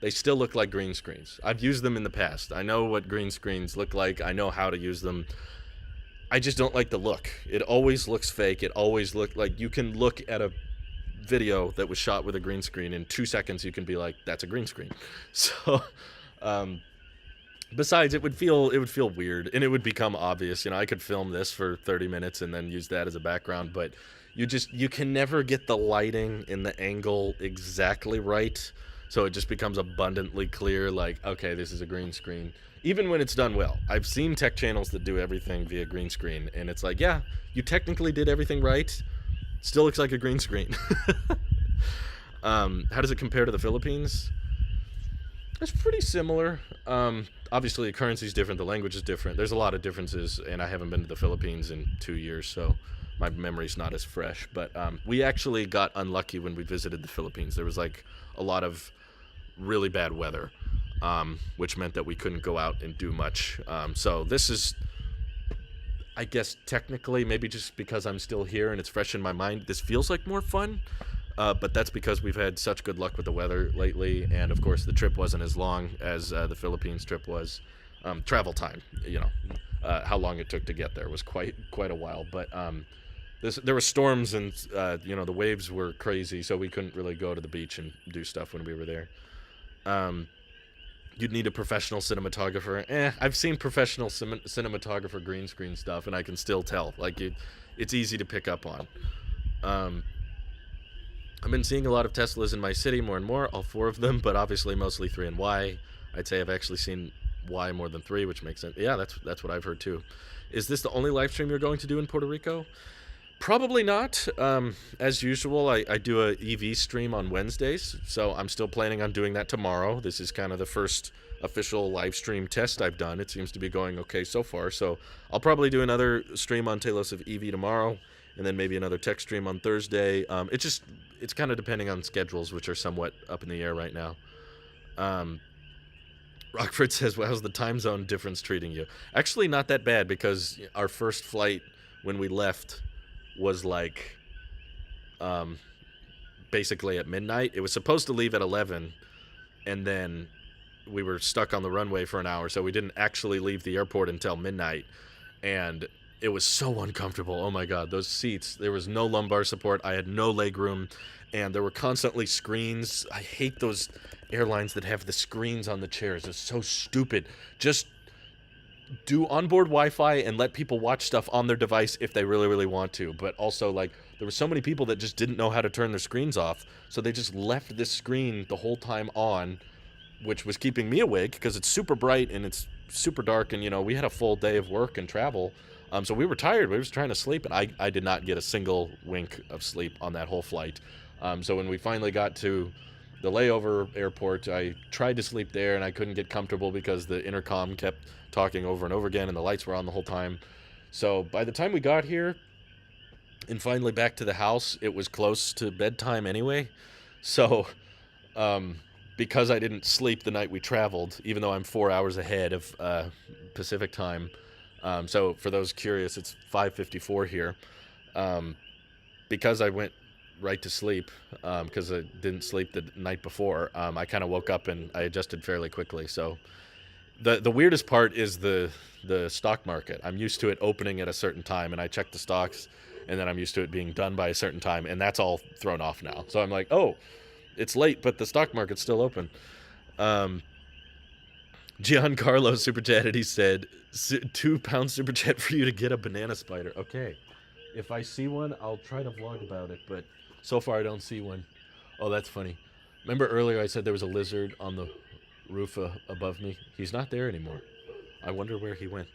they still look like green screens. I've used them in the past. I know what green screens look like. I know how to use them. I just don't like the look. It always looks fake. It always looks like you can look at a video that was shot with a green screen in 2 seconds. You can be like, that's a green screen. So, besides, it would feel weird and it would become obvious. I could film this for 30 minutes and then use that as a background, but you can never get the lighting and the angle exactly right, so it just becomes abundantly clear, like, okay, this is a green screen, even when it's done well. I've seen tech channels that do everything via green screen, and it's like, yeah, you technically did everything right, still looks like a green screen. How does it compare to the Philippines? It's pretty similar. Obviously, the currency is different. The language is different. There's a lot of differences, and I haven't been to the Philippines in 2 years, so my memory's not as fresh. But we actually got unlucky when we visited the Philippines. There was like a lot of really bad weather, which meant that we couldn't go out and do much. So this is, I guess, technically, maybe just because I'm still here and it's fresh in my mind, this feels like more fun. But that's because we've had such good luck with the weather lately, and of course the trip wasn't as long as the Philippines trip was. Travel time, how long it took to get there was quite a while. But there were storms, and the waves were crazy, so we couldn't really go to the beach and do stuff when we were there. You'd need a professional cinematographer. I've seen professional cinematographer green screen stuff, and I can still tell. Like it's easy to pick up on. I've been seeing a lot of Teslas in my city, more and more, all 4 of them, but obviously mostly 3 and Y. I'd say I've actually seen Y more than 3, which makes sense. Yeah, that's what I've heard too. Is this the only live stream you're going to do in Puerto Rico? Probably not. As usual, I do a EV stream on Wednesdays, so I'm still planning on doing that tomorrow. This is kind of the first official live stream test I've done. It seems to be going okay so far, so I'll probably do another stream on Tailosive EV tomorrow, and then maybe another tech stream on Thursday. It's kind of depending on schedules, which are somewhat up in the air right now. Rockford says, well, how's the time zone difference treating you? Actually, not that bad, because our first flight when we left was like basically at midnight. It was supposed to leave at 11, and then we were stuck on the runway for an hour, so we didn't actually leave the airport until midnight. And it was so uncomfortable. Oh my God, those seats, there was no lumbar support. I had no leg room, and there were constantly screens. I hate those airlines that have the screens on the chairs. It's so stupid. Just do onboard Wi-Fi and let people watch stuff on their device if they really, really want to. But also, like, there were so many people that just didn't know how to turn their screens off, so they just left this screen the whole time on, which was keeping me awake because it's super bright and it's super dark, and we had a full day of work and travel. So we were tired. We were trying to sleep, and I did not get a single wink of sleep on that whole flight. So when we finally got to the layover airport, I tried to sleep there, and I couldn't get comfortable because the intercom kept talking over and over again, and the lights were on the whole time. So by the time we got here and finally back to the house, it was close to bedtime anyway. So because I didn't sleep the night we traveled, even though I'm 4 hours ahead of Pacific time, so for those curious, it's 5:54 here. Because I went right to sleep, because I didn't sleep the night before, I kind of woke up and I adjusted fairly quickly. So the weirdest part is the stock market. I'm used to it opening at a certain time, and I check the stocks, and then I'm used to it being done by a certain time, and that's all thrown off now. So I'm like, oh, it's late, but the stock market's still open. Giancarlo super chatted. He said, £2 super chat for you to get a banana spider. Okay. If I see one, I'll try to vlog about it, but so far I don't see one. Oh, that's funny. Remember earlier I said there was a lizard on the roof above me? He's not there anymore. I wonder where he went.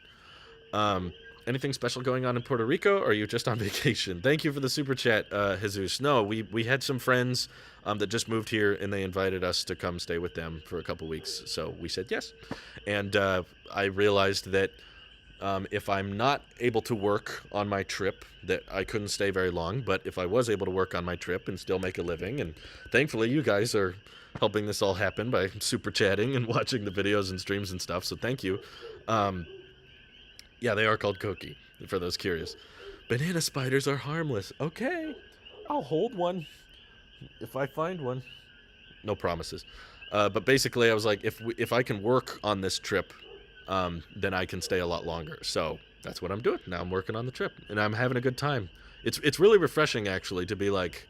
Anything special going on in Puerto Rico, or are you just on vacation? Thank you for the super chat, Jesus. No, we had some friends that just moved here, and they invited us to come stay with them for a couple weeks. So we said yes. And I realized that if I'm not able to work on my trip, that I couldn't stay very long. But if I was able to work on my trip and still make a living, and thankfully you guys are helping this all happen by super chatting and watching the videos and streams and stuff, so thank you. Yeah, they are called Koki, for those curious. Banana spiders are harmless. Okay, I'll hold one if I find one. No promises. But basically, I was like, if I can work on this trip, then I can stay a lot longer. So that's what I'm doing. Now I'm working on the trip, and I'm having a good time. It's really refreshing, actually, to be like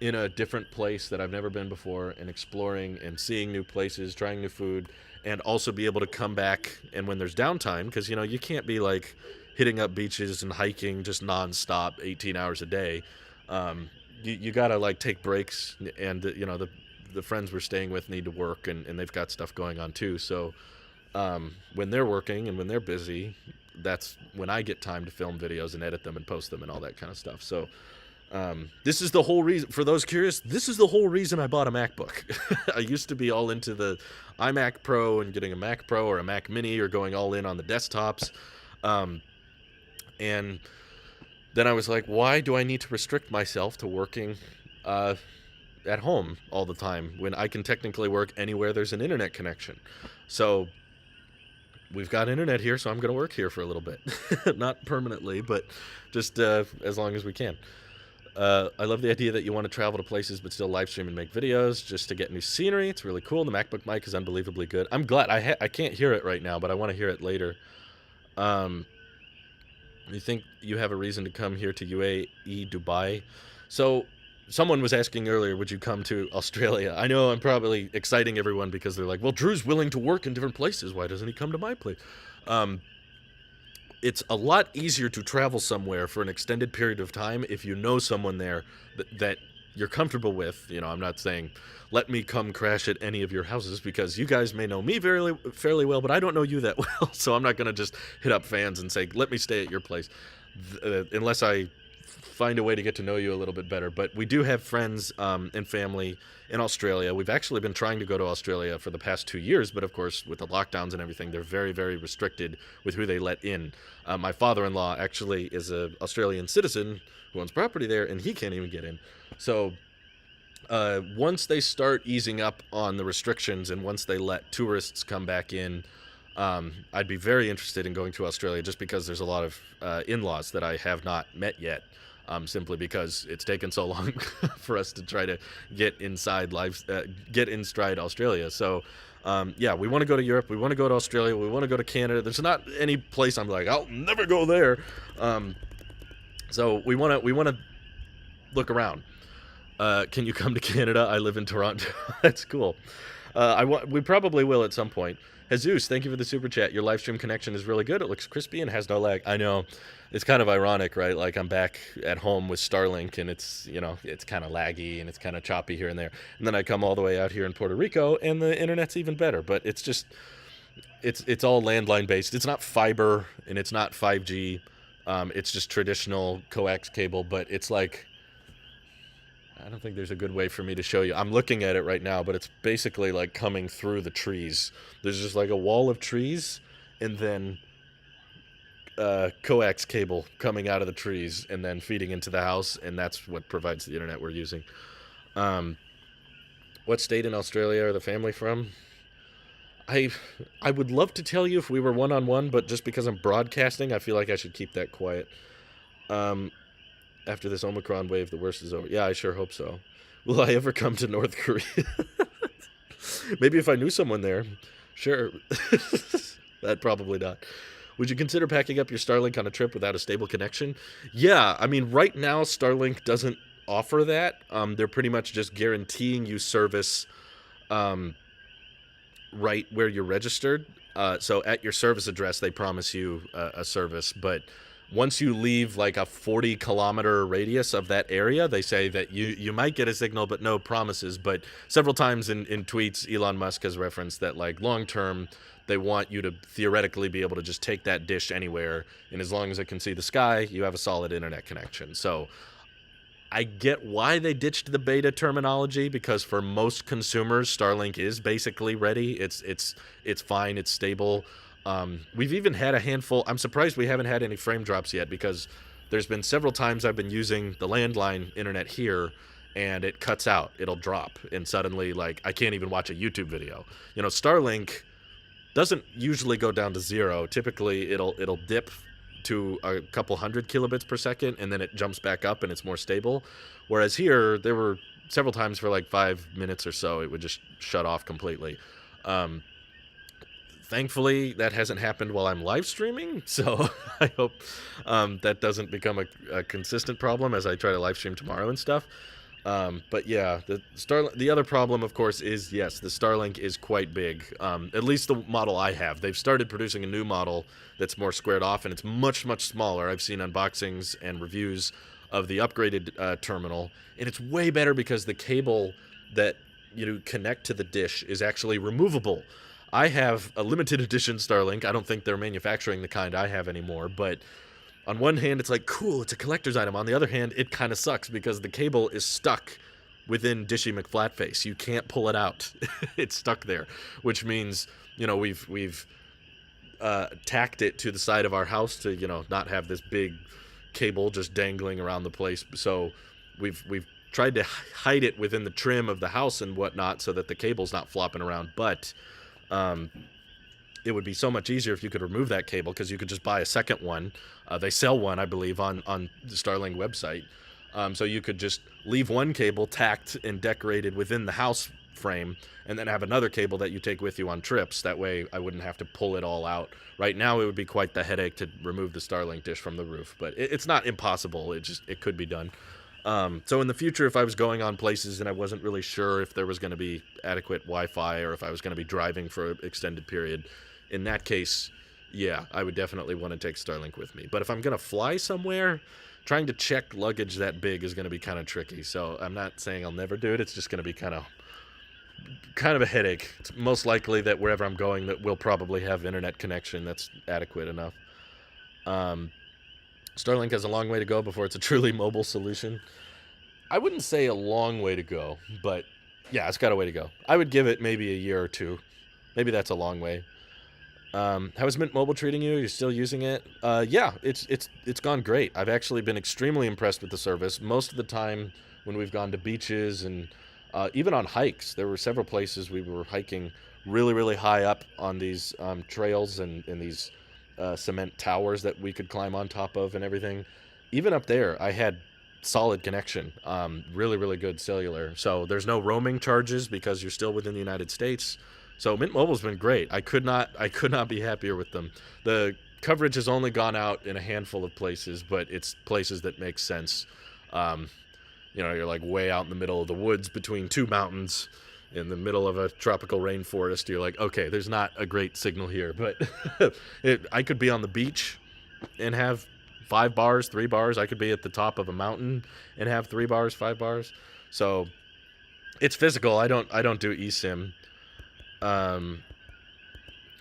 in a different place that I've never been before, and exploring and seeing new places, trying new food, and also be able to come back. And when there's downtime, because you can't be like hitting up beaches and hiking just nonstop 18 hours a day. Um, you gotta like take breaks, and you know the friends we're staying with need to work, and they've got stuff going on too. So when they're working and when they're busy, that's when I get time to film videos and edit them and post them and all that kind of stuff. So this is the whole reason, for those curious, this is the whole reason I bought a MacBook. I used to be all into the iMac Pro and getting a Mac Pro or a Mac Mini or going all in on the desktops. And then I was like, why do I need to restrict myself to working at home all the time when I can technically work anywhere there's an internet connection? So we've got internet here, so I'm going to work here for a little bit. Not permanently, but just as long as we can. I love the idea that you want to travel to places but still live stream and make videos just to get new scenery. It's really cool. The MacBook mic is unbelievably good. I'm glad. I can't hear it right now, but I want to hear it later. You think you have a reason to come here to UAE, Dubai? So someone was asking earlier, would you come to Australia? I know I'm probably exciting everyone because they're like, well, Drew's willing to work in different places. Why doesn't he come to my place? It's a lot easier to travel somewhere for an extended period of time if you know someone there that you're comfortable with. You know, I'm not saying let me come crash at any of your houses because you guys may know me fairly well, but I don't know you that well. So I'm not going to just hit up fans and say, let me stay at your place unless I find a way to get to know you a little bit better. But we do have friends and family in Australia. We've actually been trying to go to Australia for the past 2 years, but of course with the lockdowns and everything, they're very, very restricted with who they let in. My father-in-law actually is an Australian citizen who owns property there, and he can't even get in. So once they start easing up on the restrictions and once they let tourists come back in, I'd be very interested in going to Australia just because there's a lot of in-laws that I have not met yet. Simply because it's taken so long for us to try to get in stride Australia. So, yeah, we want to go to Europe. We want to go to Australia. We want to go to Canada. There's not any place I'm like, I'll never go there. So we want to look around. Can you come to Canada? I live in Toronto. That's cool. We probably will at some point. Jesus, thank you for the super chat. Your live stream connection is really good. It looks crispy and has no lag. I know. It's kind of ironic, right? Like I'm back at home with Starlink and it's, you know, it's kind of laggy and it's kind of choppy here and there. And then I come all the way out here in Puerto Rico and the internet's even better. But it's just, it's all landline based. It's not fiber and it's not 5G. It's just traditional coax cable, but it's like, I don't think there's a good way for me to show you. I'm looking at it right now, but it's basically like coming through the trees. There's just like a wall of trees and then coax cable coming out of the trees and then feeding into the house, and that's what provides the internet we're using. What state in Australia are the family from? I would love to tell you if we were one-on-one, but just because I'm broadcasting, I feel like I should keep that quiet. After this Omicron wave, the worst is over. Yeah, I sure hope so. Will I ever come to North Korea? Maybe if I knew someone there. Sure. That probably not. Would you consider packing up your Starlink on a trip without a stable connection? Yeah, I mean, right now Starlink doesn't offer that. They're pretty much just guaranteeing you service right where you're registered. So at your service address, they promise you a service, but once you leave like a 40-kilometer radius of that area, they say that you might get a signal, but no promises. But several times in tweets, Elon Musk has referenced that like long-term, they want you to theoretically be able to just take that dish anywhere, and as long as it can see the sky, you have a solid internet connection. So I get why they ditched the beta terminology, because for most consumers, Starlink is basically ready. It's fine. It's stable. We've even had a handful. I'm surprised we haven't had any frame drops yet, because there's been several times I've been using the landline internet here and it cuts out. It'll drop and suddenly like I can't even watch a YouTube video. You know, Starlink doesn't usually go down to zero. Typically it'll dip to a couple hundred kilobits per second and then it jumps back up and it's more stable. Whereas here there were several times for like 5 minutes or so it would just shut off completely. Thankfully, that hasn't happened while I'm live streaming, so I hope that doesn't become a consistent problem as I try to live stream tomorrow and stuff. But yeah, the other problem, of course, is, yes, the Starlink is quite big. At least the model I have. They've started producing a new model that's more squared off, and it's much, much smaller. I've seen unboxings and reviews of the upgraded terminal, and it's way better because the cable that you connect to the dish is actually removable. I have a limited edition Starlink. I don't think they're manufacturing the kind I have anymore, but on one hand, it's like, cool, it's a collector's item. On the other hand, it kind of sucks because the cable is stuck within Dishy McFlatface. You can't pull it out. It's stuck there, which means, we've tacked it to the side of our house to, not have this big cable just dangling around the place. So we've tried to hide it within the trim of the house and whatnot so that the cable's not flopping around. But it would be so much easier if you could remove that cable, because you could just buy a second one. They sell one, I believe, on the Starlink website. So you could just leave one cable tacked and decorated within the house frame, and then have another cable that you take with you on trips. That way I wouldn't have to pull it all out. Right now it would be quite the headache to remove the Starlink dish from the roof, but it's not impossible. It could be done. So in the future, if I was going on places and I wasn't really sure if there was going to be adequate Wi-Fi or if I was going to be driving for an extended period, in that case, yeah, I would definitely want to take Starlink with me. But if I'm going to fly somewhere, trying to check luggage that big is going to be kind of tricky. So I'm not saying I'll never do it. It's just going to be kind of a headache. It's most likely that wherever I'm going, that we'll probably have internet connection that's adequate enough. Starlink has a long way to go before it's a truly mobile solution. I wouldn't say a long way to go, but yeah, it's got a way to go. I would give it maybe a year or two. Maybe that's a long way. How is Mint Mobile treating you? You're still using it? Yeah, it's gone great. I've actually been extremely impressed with the service. Most of the time when we've gone to beaches and even on hikes, there were several places we were hiking really, really high up on these trails and these cement towers that we could climb on top of and everything. Even up there, I had solid connection, really, really good cellular. So there's no roaming charges because you're still within the United States. So Mint Mobile's been great. I could not be happier with them. The coverage has only gone out in a handful of places, but it's places that make sense. You're like way out in the middle of the woods between two mountains in the middle of a tropical rainforest. You're like, okay, there's not a great signal here, but I could be on the beach and have 5 bars, 3 bars. I could be at the top of a mountain and have 3 bars, 5 bars. So it's physical. I don't do eSIM.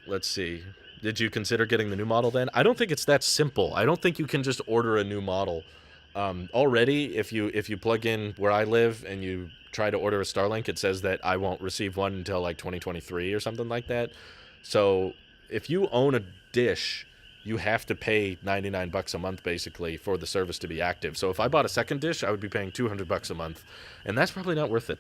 Let's see. Did you consider getting the new model then? I don't think it's that simple. I don't think you can just order a new model. Already, if you plug in where I live and you try to order a Starlink, it says that I won't receive one until like 2023 or something like that. So if you own a dish, you have to pay $99 a month basically for the service to be active. So if I bought a second dish, I would be paying $200 a month, and that's probably not worth it.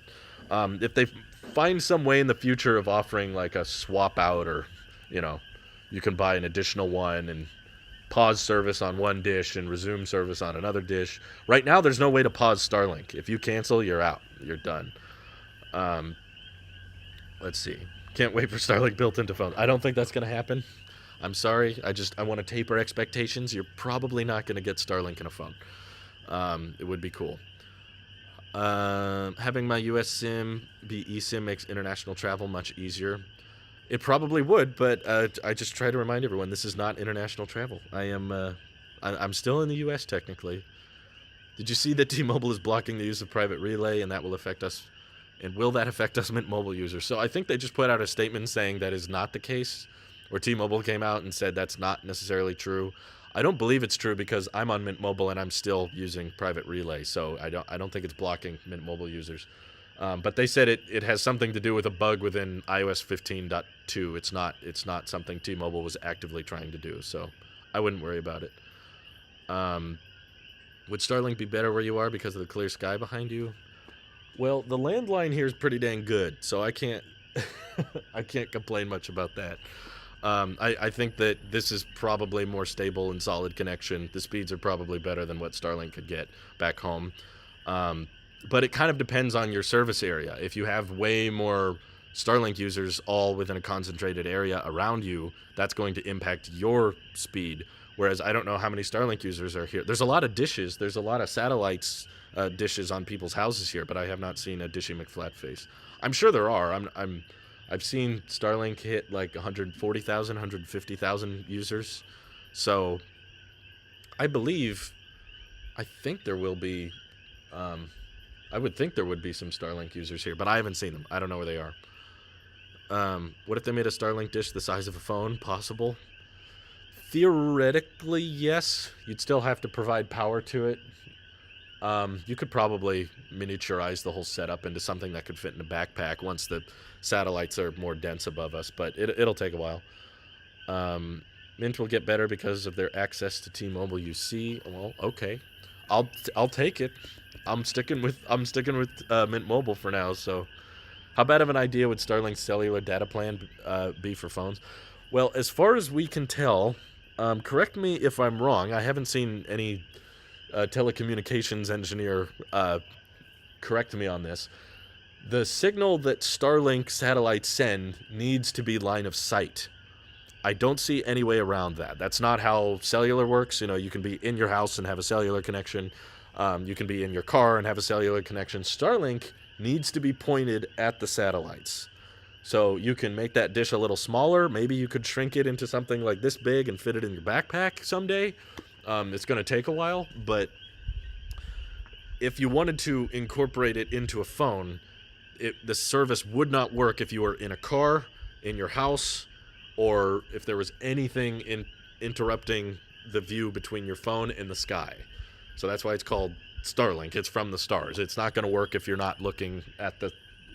If they find some way in the future of offering like a swap out, or you can buy an additional one and pause service on one dish and resume service on another dish. Right now, there's no way to pause Starlink. If you cancel, you're out. You're done. Let's see. Can't wait for Starlink built into phones. I don't think that's going to happen. I'm sorry. I want to taper expectations. You're probably not going to get Starlink in a phone. It would be cool. Having my US SIM be eSIM makes international travel much easier. It probably would, but I just try to remind everyone this is not international travel. I'm still in the U.S. technically. Did you see that T-Mobile is blocking the use of private relay, and that will affect us? And will that affect us Mint Mobile users? So I think they just put out a statement saying that is not the case, where T-Mobile came out and said that's not necessarily true. I don't believe it's true because I'm on Mint Mobile and I'm still using private relay, so I don't think it's blocking Mint Mobile users. But they said it has something to do with a bug within iOS 15.2. It's not something T-Mobile was actively trying to do, so I wouldn't worry about it. Would Starlink be better where you are because of the clear sky behind you? Well, the landline here is pretty dang good, so I can't I can't complain much about that. I think that this is probably more stable and solid connection. The speeds are probably better than what Starlink could get back home. But it kind of depends on your service area. If you have way more Starlink users all within a concentrated area around you, that's going to impact your speed. Whereas I don't know how many Starlink users are here. There's a lot of dishes. There's a lot of satellites dishes on people's houses here, but I have not seen a Dishy McFlatface. I'm sure there are. I've seen Starlink hit like 140,000, 150,000 users. So I believe I think there will be. I would think there would be some Starlink users here, but I haven't seen them. I don't know where they are. What if they made a Starlink dish the size of a phone? Possible. Theoretically, yes. You'd still have to provide power to it. You could probably miniaturize the whole setup into something that could fit in a backpack once the satellites are more dense above us, but it'll take a while. Mint will get better because of their access to T-Mobile UC. Well, okay, I'll take it. I'm sticking with Mint Mobile for now. So, how bad of an idea would Starlink's cellular data plan be for phones? Well, as far as we can tell, correct me if I'm wrong. I haven't seen any telecommunications engineer correct me on this. The signal that Starlink satellites send needs to be line of sight. I don't see any way around that. That's not how cellular works. You know, you can be in your house and have a cellular connection. You can be in your car and have a cellular connection. Starlink needs to be pointed at the satellites. So you can make that dish a little smaller. Maybe you could shrink it into something like this big and fit it in your backpack someday. It's going to take a while, but if you wanted to incorporate it into a phone, the service would not work if you were in a car, in your house, or if there was anything interrupting the view between your phone and the sky. So that's why it's called Starlink. It's from the stars. It's not going to work if you're not looking at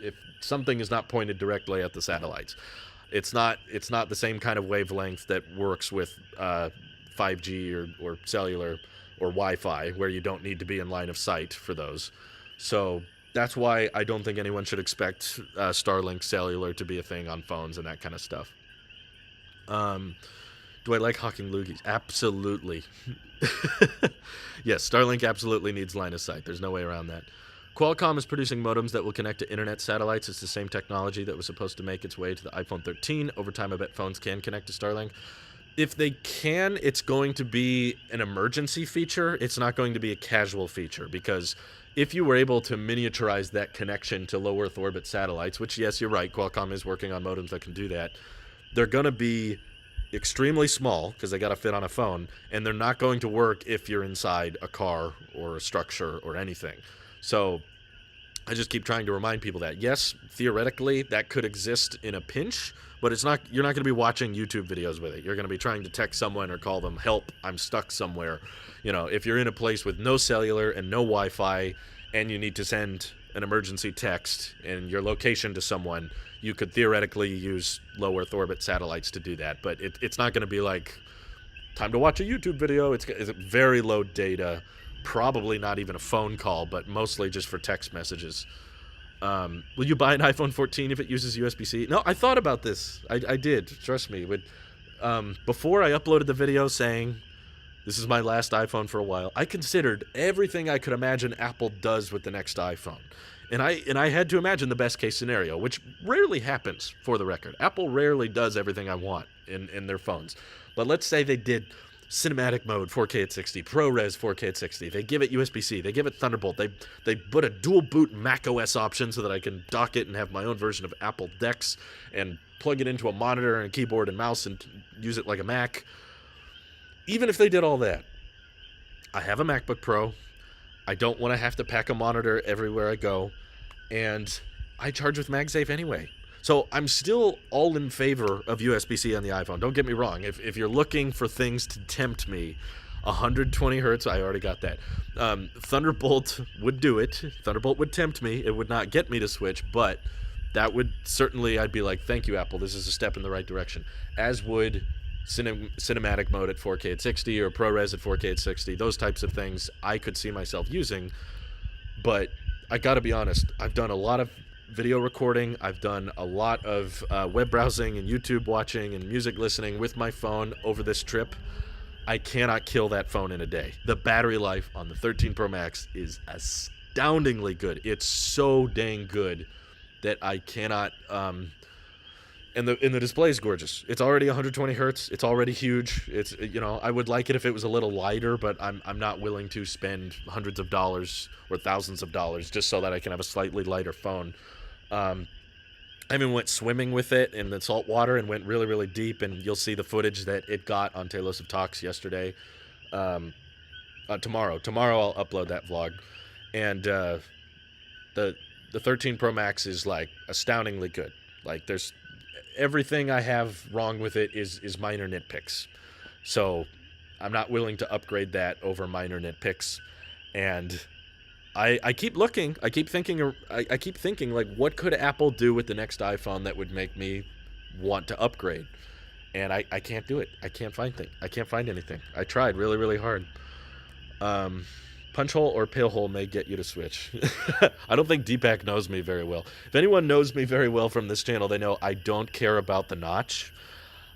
if something is not pointed directly at the satellites. It's not the same kind of wavelength that works with 5G or cellular or Wi-Fi, where you don't need to be in line of sight for those. So that's why I don't think anyone should expect Starlink cellular to be a thing on phones and that kind of stuff. Do I like hawking loogies? Absolutely. Yes, Starlink absolutely needs line of sight. There's no way around that. Qualcomm is producing modems that will connect to internet satellites. It's the same technology that was supposed to make its way to the iPhone 13. Over time, I bet phones can connect to Starlink. If they can, it's going to be an emergency feature. It's not going to be a casual feature, because if you were able to miniaturize that connection to low Earth orbit satellites, which, yes, you're right, Qualcomm is working on modems that can do that, they're going to be extremely small because they got to fit on a phone, and they're not going to work if you're inside a car or a structure or anything. So I just keep trying to remind people that, yes, theoretically that could exist in a pinch, but it's not. You're not going to be watching YouTube videos with it. You're going to be trying to text someone or call them, help, I'm stuck somewhere. You know, if you're in a place with no cellular and no Wi-Fi and you need to send an emergency text and your location to someone, you could theoretically use low Earth orbit satellites to do that. But it's not going to be like, time to watch a YouTube video. It's very low data, probably not even a phone call, but mostly just for text messages. Will you buy an iPhone 14 if it uses USB-C? No, I thought about this. I did. Trust me. Before I uploaded the video saying this is my last iPhone for a while, I considered everything I could imagine Apple does with the next iPhone. And I had to imagine the best case scenario, which rarely happens, for the record. Apple rarely does everything I want in their phones. But let's say they did cinematic mode 4K at 60, ProRes 4K at 60. They give it USB-C. They give it Thunderbolt. They put a dual boot macOS option so that I can dock it and have my own version of Apple Dex and plug it into a monitor and a keyboard and mouse and use it like a Mac. Even if they did all that, I have a MacBook Pro. I don't want to have to pack a monitor everywhere I go, and I charge with MagSafe anyway. So I'm still all in favor of USB-C on the iPhone. Don't get me wrong. If you're looking for things to tempt me, 120 hertz, I already got that. Thunderbolt would do it. Thunderbolt would tempt me. It would not get me to switch, but that would certainly, I'd be like, thank you, Apple. This is a step in the right direction. As would cinematic mode at 4K at 60 or ProRes at 4K at 60. Those types of things I could see myself using. But I got to be honest, I've done a lot of video recording. I've done a lot of web browsing and YouTube watching and music listening with my phone over this trip. I cannot kill that phone in a day. The battery life on the 13 Pro Max is astoundingly good. It's so dang good that I cannot... And the display is gorgeous. It's already 120 hertz. It's already huge. It's, you know, I would like it if it was a little lighter, but I'm not willing to spend hundreds of dollars or thousands of dollars just so that I can have a slightly lighter phone. I even went swimming with it in the salt water and went really, really deep, and you'll see the footage that it got on Tailosive Talks yesterday. Tomorrow. Tomorrow I'll upload that vlog, and the 13 Pro Max is like astoundingly good. Like there's everything I have wrong with it is minor nitpicks. So I'm not willing to upgrade that over minor nitpicks. And I keep looking. I keep thinking. I keep thinking like, what could Apple do with the next iPhone that would make me want to upgrade? And I can't do it. I can't find anything. I tried really, really hard. Punch hole or pill hole may get you to switch. I don't think Deepak knows me very well. If anyone knows me very well from this channel, they know I don't care about the notch.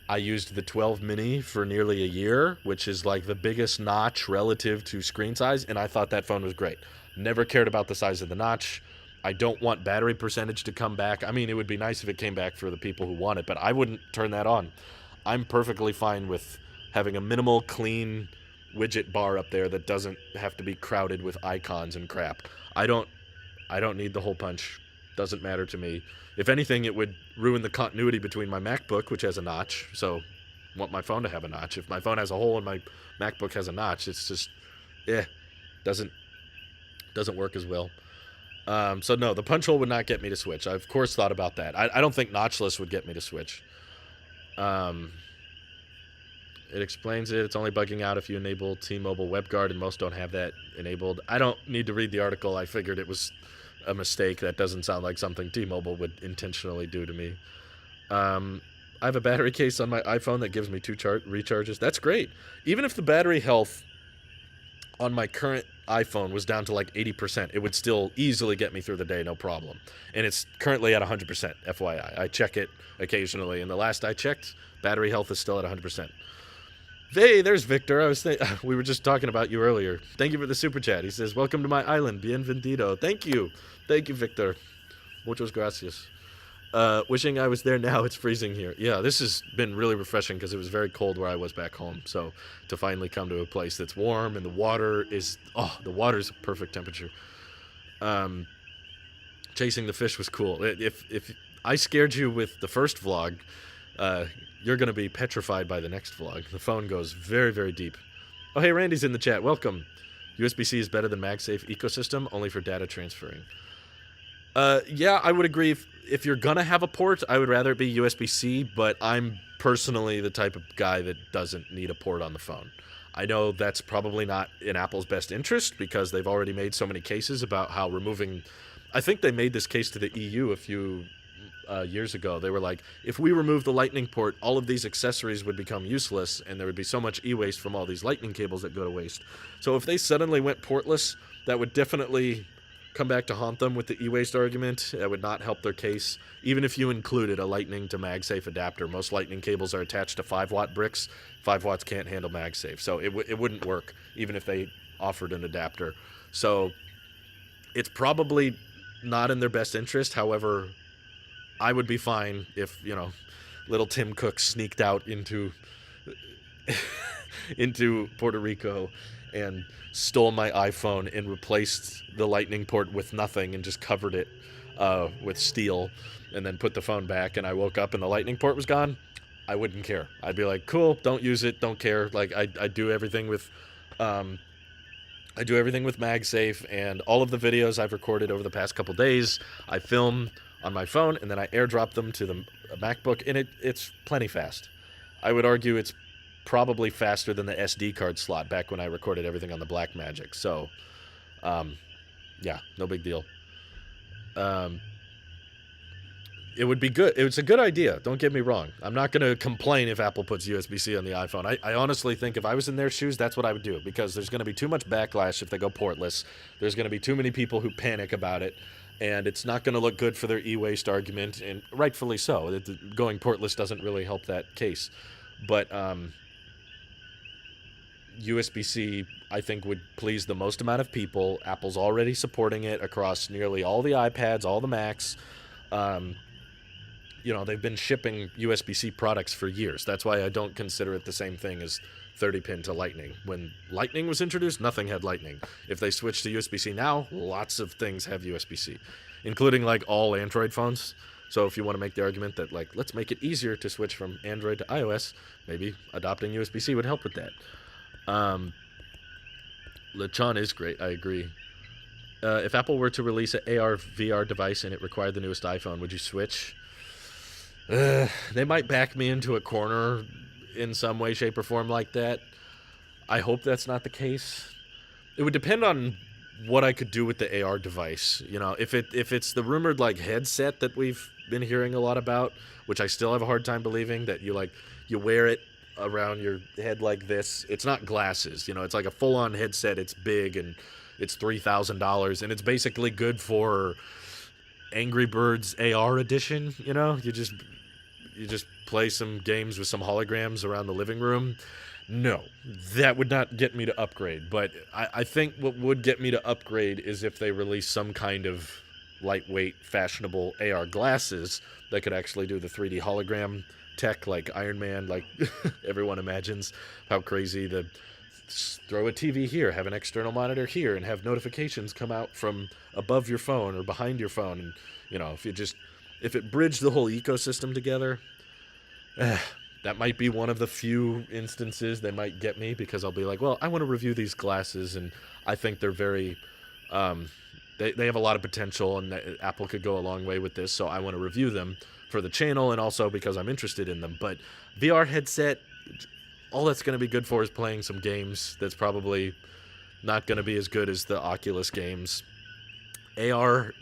I used the 12 mini for nearly a year, which is like the biggest notch relative to screen size, and I thought that phone was great. Never cared about the size of the notch. I don't want battery percentage to come back. I mean, it would be nice if it came back for the people who want it, but I wouldn't turn that on. I'm perfectly fine with having a minimal, clean widget bar up there that doesn't have to be crowded with icons and crap. I don't need the hole punch. Doesn't matter to me. If anything, it would ruin the continuity between my MacBook, which has a notch, so I want my phone to have a notch. If my phone has a hole and my MacBook has a notch, it's just, doesn't work as well. So no, the punch hole would not get me to switch. I, of course, thought about that. I don't think notchless would get me to switch. It explains it. It's only bugging out if you enable T-Mobile WebGuard, and most don't have that enabled. I don't need to read the article. I figured it was a mistake. That doesn't sound like something T-Mobile would intentionally do to me. I have a battery case on my iPhone that gives me 2 recharges. That's great. Even if the battery health on my current iPhone was down to like 80%, it would still easily get me through the day, no problem. And it's currently at 100%, FYI. I check it occasionally, and the last I checked, battery health is still at 100%. Hey, there's Victor. We were just talking about you earlier. Thank you for the super chat. He says, welcome to my island. Bienvenido. Thank you. Thank you, Victor. Muchas gracias. Wishing I was there now. It's freezing here. Yeah, this has been really refreshing because it was very cold where I was back home. So to finally come to a place that's warm and the water's a perfect temperature. Chasing the fish was cool. If I scared you with the first vlog, you're going to be petrified by the next vlog. The phone goes very, very deep. Oh, hey, Randy's in the chat. Welcome. USB-C is better than MagSafe ecosystem, only for data transferring. Yeah, I would agree. If you're going to have a port, I would rather it be USB-C, but I'm personally the type of guy that doesn't need a port on the phone. I know that's probably not in Apple's best interest because they've already made so many cases about how removing... I think they made this case to the EU a few years ago. They were like, if we remove the lightning port, all of these accessories would become useless and there would be so much e-waste from all these lightning cables that go to waste. So if they suddenly went portless, that would definitely come back to haunt them with the e-waste argument. That would not help their case. Even if you included a lightning to MagSafe adapter, most lightning cables are attached to 5-watt bricks. 5 watts can't handle MagSafe, so it wouldn't work even if they offered an adapter. So it's probably not in their best interest. However, I would be fine if, little Tim Cook sneaked out into Puerto Rico and stole my iPhone and replaced the lightning port with nothing and just covered it with steel and then put the phone back, and I woke up and the lightning port was gone. I wouldn't care. I'd be like, cool, don't use it, don't care. Like I do everything with MagSafe, and all of the videos I've recorded over the past couple days, I film on my phone, and then I airdrop them to the MacBook, and it's plenty fast. I would argue it's probably faster than the SD card slot back when I recorded everything on the Blackmagic. So, yeah, no big deal. It would be good. It's a good idea. Don't get me wrong. I'm not going to complain if Apple puts USB-C on the iPhone. I honestly think if I was in their shoes, that's what I would do, because there's going to be too much backlash if they go portless. There's going to be too many people who panic about it, and it's not going to look good for their e-waste argument, and rightfully so. Going portless doesn't really help that case. But USB-C, I think, would please the most amount of people. Apple's already supporting it across nearly all the iPads, all the Macs. They've been shipping USB-C products for years. That's why I don't consider it the same thing as 30-pin to Lightning. When Lightning was introduced, nothing had Lightning. If they switch to USB-C now, lots of things have USB-C, including like all Android phones. So if you want to make the argument that like, let's make it easier to switch from Android to iOS, maybe adopting USB-C would help with that. Lechon is great. I agree. If Apple were to release an AR VR device and it required the newest iPhone, would you switch? They might back me into a corner in some way, shape, or form like that. I hope that's not the case. It would depend on what I could do with the AR device. You know, if it's the rumored like headset that we've been hearing a lot about, which I still have a hard time believing, that you wear it around your head like this. It's not glasses, you know, it's like a full-on headset. It's big and it's $3,000 and it's basically good for Angry Birds AR edition, you know? You just play some games with some holograms around the living room. No, that would not get me to upgrade. But I think what would get me to upgrade is if they release some kind of lightweight, fashionable AR glasses that could actually do the 3D hologram tech like Iron Man, like everyone imagines how crazy the throw a TV here, have an external monitor here, and have notifications come out from above your phone or behind your phone. And, you know, if it bridged the whole ecosystem together, that might be one of the few instances that might get me, because I'll be like, well, I want to review these glasses, and I think they're very, they have a lot of potential, and Apple could go a long way with this, so I want to review them for the channel, and also because I'm interested in them. But VR headset, all that's going to be good for is playing some games. That's probably not going to be as good as the Oculus games. AR,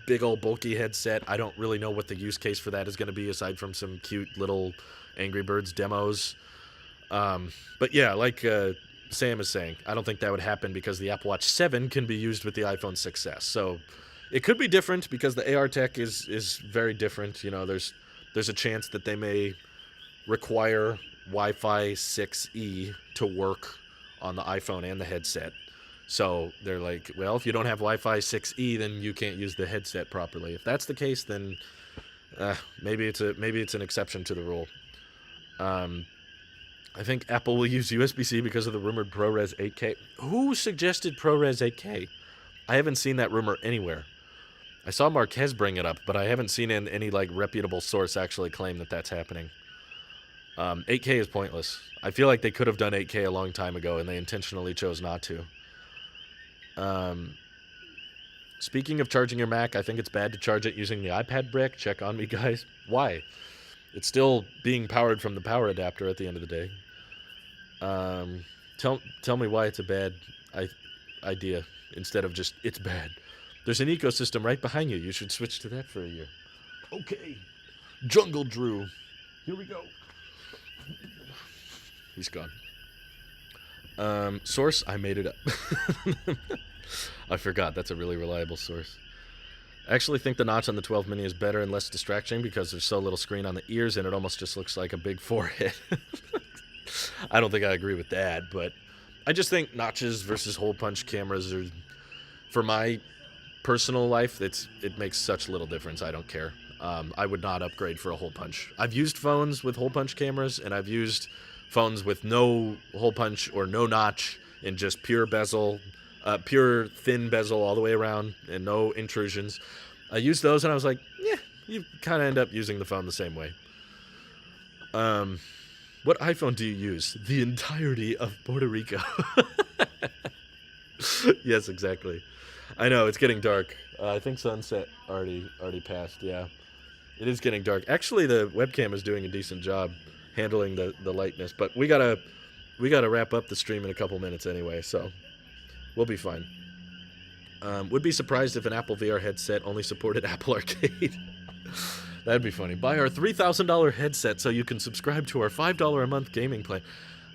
big old bulky headset, I don't really know what the use case for that is going to be, aside from some cute little Angry Birds demos. But yeah, like Sam is saying, I don't think that would happen because the Apple Watch 7 can be used with the iPhone 6s. So it could be different because the AR tech is very different. You know, there's a chance that they may require Wi-Fi 6E to work on the iPhone and the headset. So they're like, well, if you don't have Wi-Fi 6E, then you can't use the headset properly. If that's the case, then maybe it's an exception to the rule. I think Apple will use USB-C because of the rumored ProRes 8K. Who suggested ProRes 8K? I haven't seen that rumor anywhere. I saw Marquez bring it up, but I haven't seen any like reputable source actually claim that that's happening. 8K is pointless. I feel like they could have done 8K a long time ago, and they intentionally chose not to. Speaking of charging your Mac, I think it's bad to charge it using the iPad brick. Check on me, guys. Why? It's still being powered from the power adapter at the end of the day. Tell me why it's a bad idea instead of just it's bad. There's an ecosystem right behind you. You should switch to that for a year. Okay. Jungle Drew. Here we go. He's gone. Source, I made it up. I forgot. That's a really reliable source. I actually think the notch on the 12 mini is better and less distracting because there's so little screen on the ears and it almost just looks like a big forehead. I don't think I agree with that, but I just think notches versus hole punch cameras are, for my personal life, it makes such little difference. I don't care. I would not upgrade for a hole punch. I've used phones with hole punch cameras, and I've used phones with no hole punch or no notch and just pure bezel, pure thin bezel all the way around and no intrusions. I used those and I was like, yeah, you kind of end up using the phone the same way. What iPhone do you use? The entirety of Puerto Rico. Yes, exactly. I know, it's getting dark. I think sunset already passed, yeah. It is getting dark. Actually, the webcam is doing a decent job handling the lightness, but we gotta wrap up the stream in a couple minutes anyway, so we'll be fine. Would be surprised if an Apple VR headset only supported Apple Arcade. That'd be funny. Buy our $3,000 headset so you can subscribe to our $5 a month gaming plan.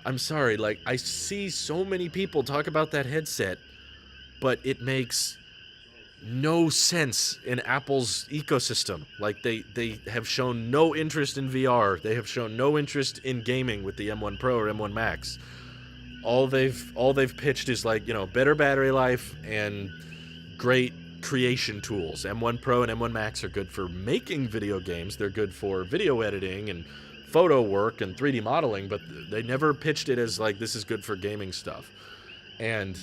I'm sorry, like, I see so many people talk about that headset, but it makes no sense in Apple's ecosystem. Like, they have shown no interest in VR. They have shown no interest in gaming with the M1 Pro or M1 Max. All they've pitched is, like, you know, better battery life and great creation tools. M1 Pro and M1 Max are good for making video games. They're good for video editing and photo work and 3D modeling, but they never pitched it as, like, this is good for gaming stuff. And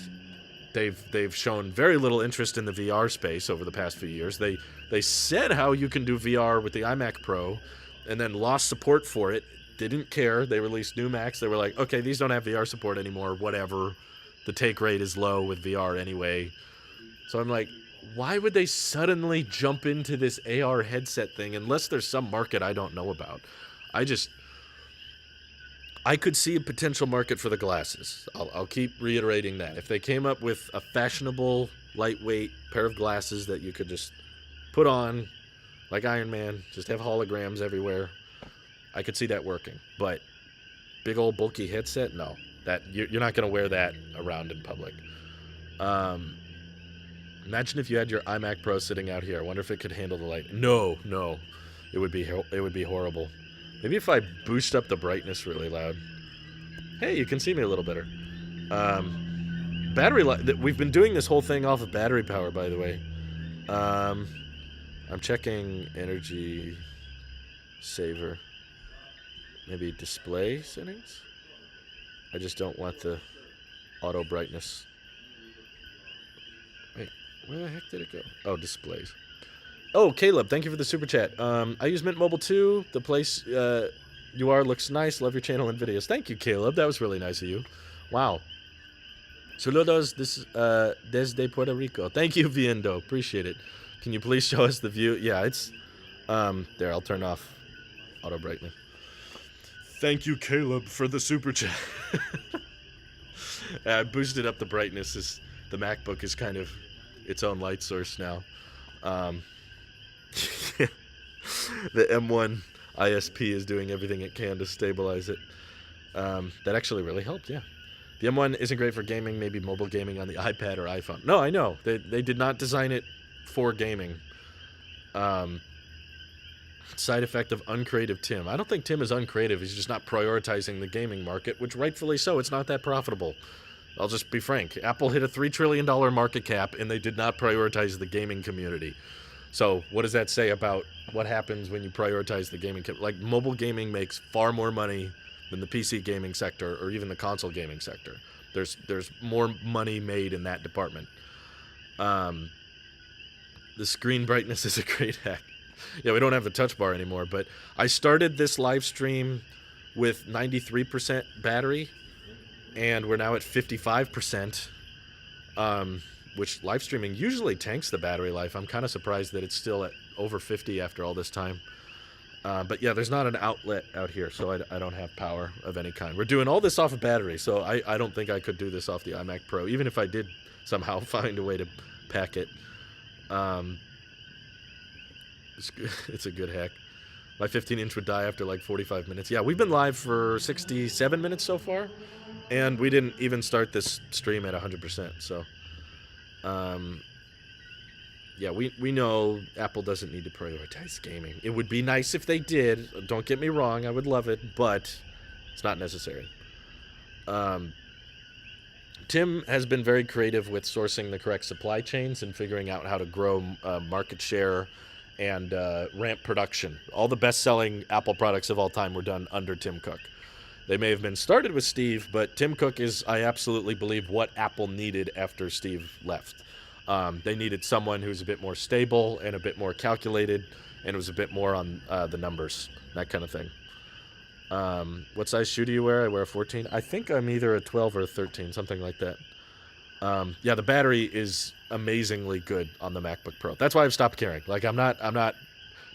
they've shown very little interest in the VR space over the past few years. They said how you can do VR with the iMac Pro and then lost support for it. Didn't care. They released new Macs. They were like, okay, these don't have VR support anymore, whatever. the take rate is low with VR anyway. So I'm like, why would they suddenly jump into this AR headset thing unless there's some market I don't know about? I could see a potential market for the glasses. I'll keep reiterating that. If they came up with a fashionable, lightweight pair of glasses that you could just put on, like Iron Man, just have holograms everywhere, I could see that working. But big old bulky headset, no. That you're not going to wear that around in public. Imagine if you had your iMac Pro sitting out here. I wonder if it could handle the light. No, it would be horrible. Maybe if I boost up the brightness really loud. Hey, you can see me a little better. Battery life. We've been doing this whole thing off of battery power, by the way. I'm checking energy saver. Maybe display settings. I just don't want the auto brightness. Wait, where the heck did it go? Oh, displays. Oh, Caleb, thank you for the super chat. I use Mint Mobile too. The place you are looks nice. Love your channel and videos. Thank you, Caleb. That was really nice of you. Wow. Saludos desde Puerto Rico. Thank you, Viendo. Appreciate it. Can you please show us the view? Yeah, it's... there, I'll turn off auto brightness. Thank you, Caleb, for the super chat. I boosted up the brightness. The MacBook is kind of its own light source now. The M1 ISP is doing everything it can to stabilize it. That actually really helped, yeah. The M1 isn't great for gaming, maybe mobile gaming on the iPad or iPhone. No, I know. They did not design it for gaming. Side effect of uncreative Tim. I don't think Tim is uncreative. He's just not prioritizing the gaming market, which rightfully so. It's not that profitable. I'll just be frank. Apple hit a $3 trillion market cap, and they did not prioritize the gaming community. So what does that say about what happens when you prioritize the gaming? Like, mobile gaming makes far more money than the PC gaming sector or even the console gaming sector. There's more money made in that department. The screen brightness is a great hack. Yeah, we don't have the touch bar anymore, but I started this live stream with 93% battery, and we're now at 55%, which live streaming usually tanks the battery life. I'm kind of surprised that it's still at over 50 after all this time. But yeah, there's not an outlet out here, so I don't have power of any kind. We're doing all this off of battery, so I don't think I could do this off the iMac Pro, even if I did somehow find a way to pack it. It's a good hack. My 15-inch would die after like 45 minutes. Yeah, we've been live for 67 minutes so far, and we didn't even start this stream at 100%. So, yeah, we know Apple doesn't need to prioritize gaming. It would be nice if they did. Don't get me wrong, I would love it, but it's not necessary. Tim has been very creative with sourcing the correct supply chains and figuring out how to grow market share and ramp production. All the best-selling Apple products of all time were done under Tim Cook. They may have been started with Steve, but Tim Cook is, I absolutely believe, what Apple needed after Steve left. They needed someone who's a bit more stable and a bit more calculated and was a bit more on the numbers, that kind of thing. What size shoe do you wear? I wear a 14. I think I'm either a 12 or a 13, something like that. Yeah, the battery is amazingly good on the MacBook Pro. That's why I've stopped caring. Like, I'm not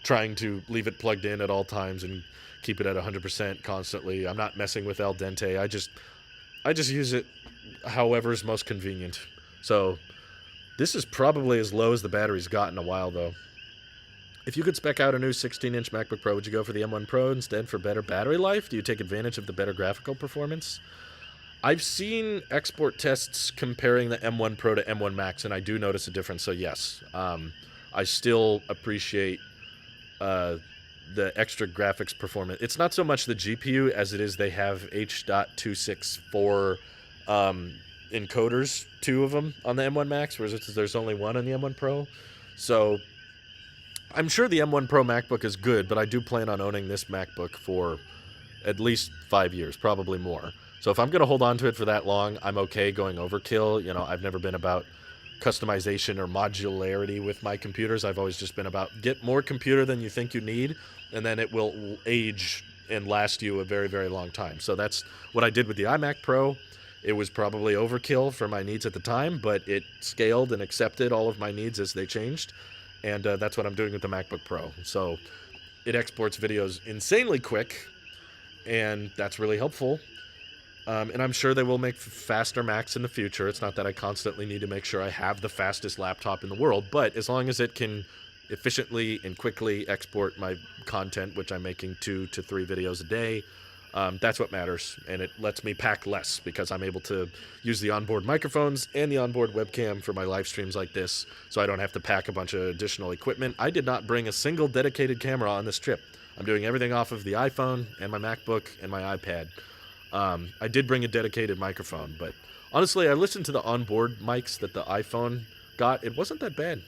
trying to leave it plugged in at all times and keep it at 100% constantly. I'm not messing with al dente. I just use it however is most convenient. So this is probably as low as the battery's got in a while, though. If you could spec out a new 16-inch MacBook Pro, would you go for the M1 Pro instead for better battery life? Do you take advantage of the better graphical performance? I've seen export tests comparing the M1 Pro to M1 Max, and I do notice a difference, so yes. I still appreciate the extra graphics performance. It's not so much the GPU as it is they have H.264 encoders, 2 of them on the M1 Max, whereas there's only 1 on the M1 Pro. So I'm sure the M1 Pro MacBook is good, but I do plan on owning this MacBook for at least 5 years, probably more. So if I'm going to hold on to it for that long, I'm okay going overkill. You know, I've never been about customization or modularity with my computers. I've always just been about get more computer than you think you need, and then it will age and last you a very, very long time. So that's what I did with the iMac Pro. It was probably overkill for my needs at the time, but it scaled and accepted all of my needs as they changed. And that's what I'm doing with the MacBook Pro. So it exports videos insanely quick, and that's really helpful. And I'm sure they will make faster Macs in the future. It's not that I constantly need to make sure I have the fastest laptop in the world, but as long as it can efficiently and quickly export my content, which I'm making 2 to 3 videos a day, that's what matters. And it lets me pack less because I'm able to use the onboard microphones and the onboard webcam for my live streams like this, so I don't have to pack a bunch of additional equipment. I did not bring a single dedicated camera on this trip. I'm doing everything off of the iPhone and my MacBook and my iPad. I did bring a dedicated microphone, but honestly, I listened to the onboard mics that the iPhone got. It wasn't that bad.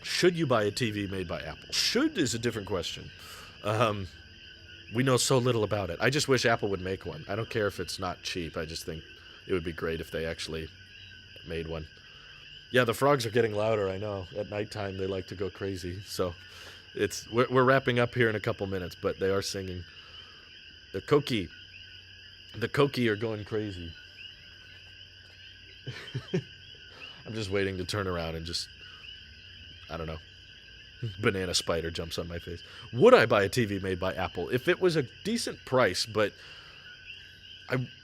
Should you buy a TV made by Apple? Should is a different question. We know so little about it. I just wish Apple would make one. I don't care if it's not cheap. I just think it would be great if they actually made one. Yeah, the frogs are getting louder, I know. At nighttime, they like to go crazy. So we're wrapping up here in a couple minutes, but they are singing. The Koki are going crazy. I'm just waiting to turn around and just, I don't know, banana spider jumps on my face. Would I buy a TV made by Apple? If it was a decent price, but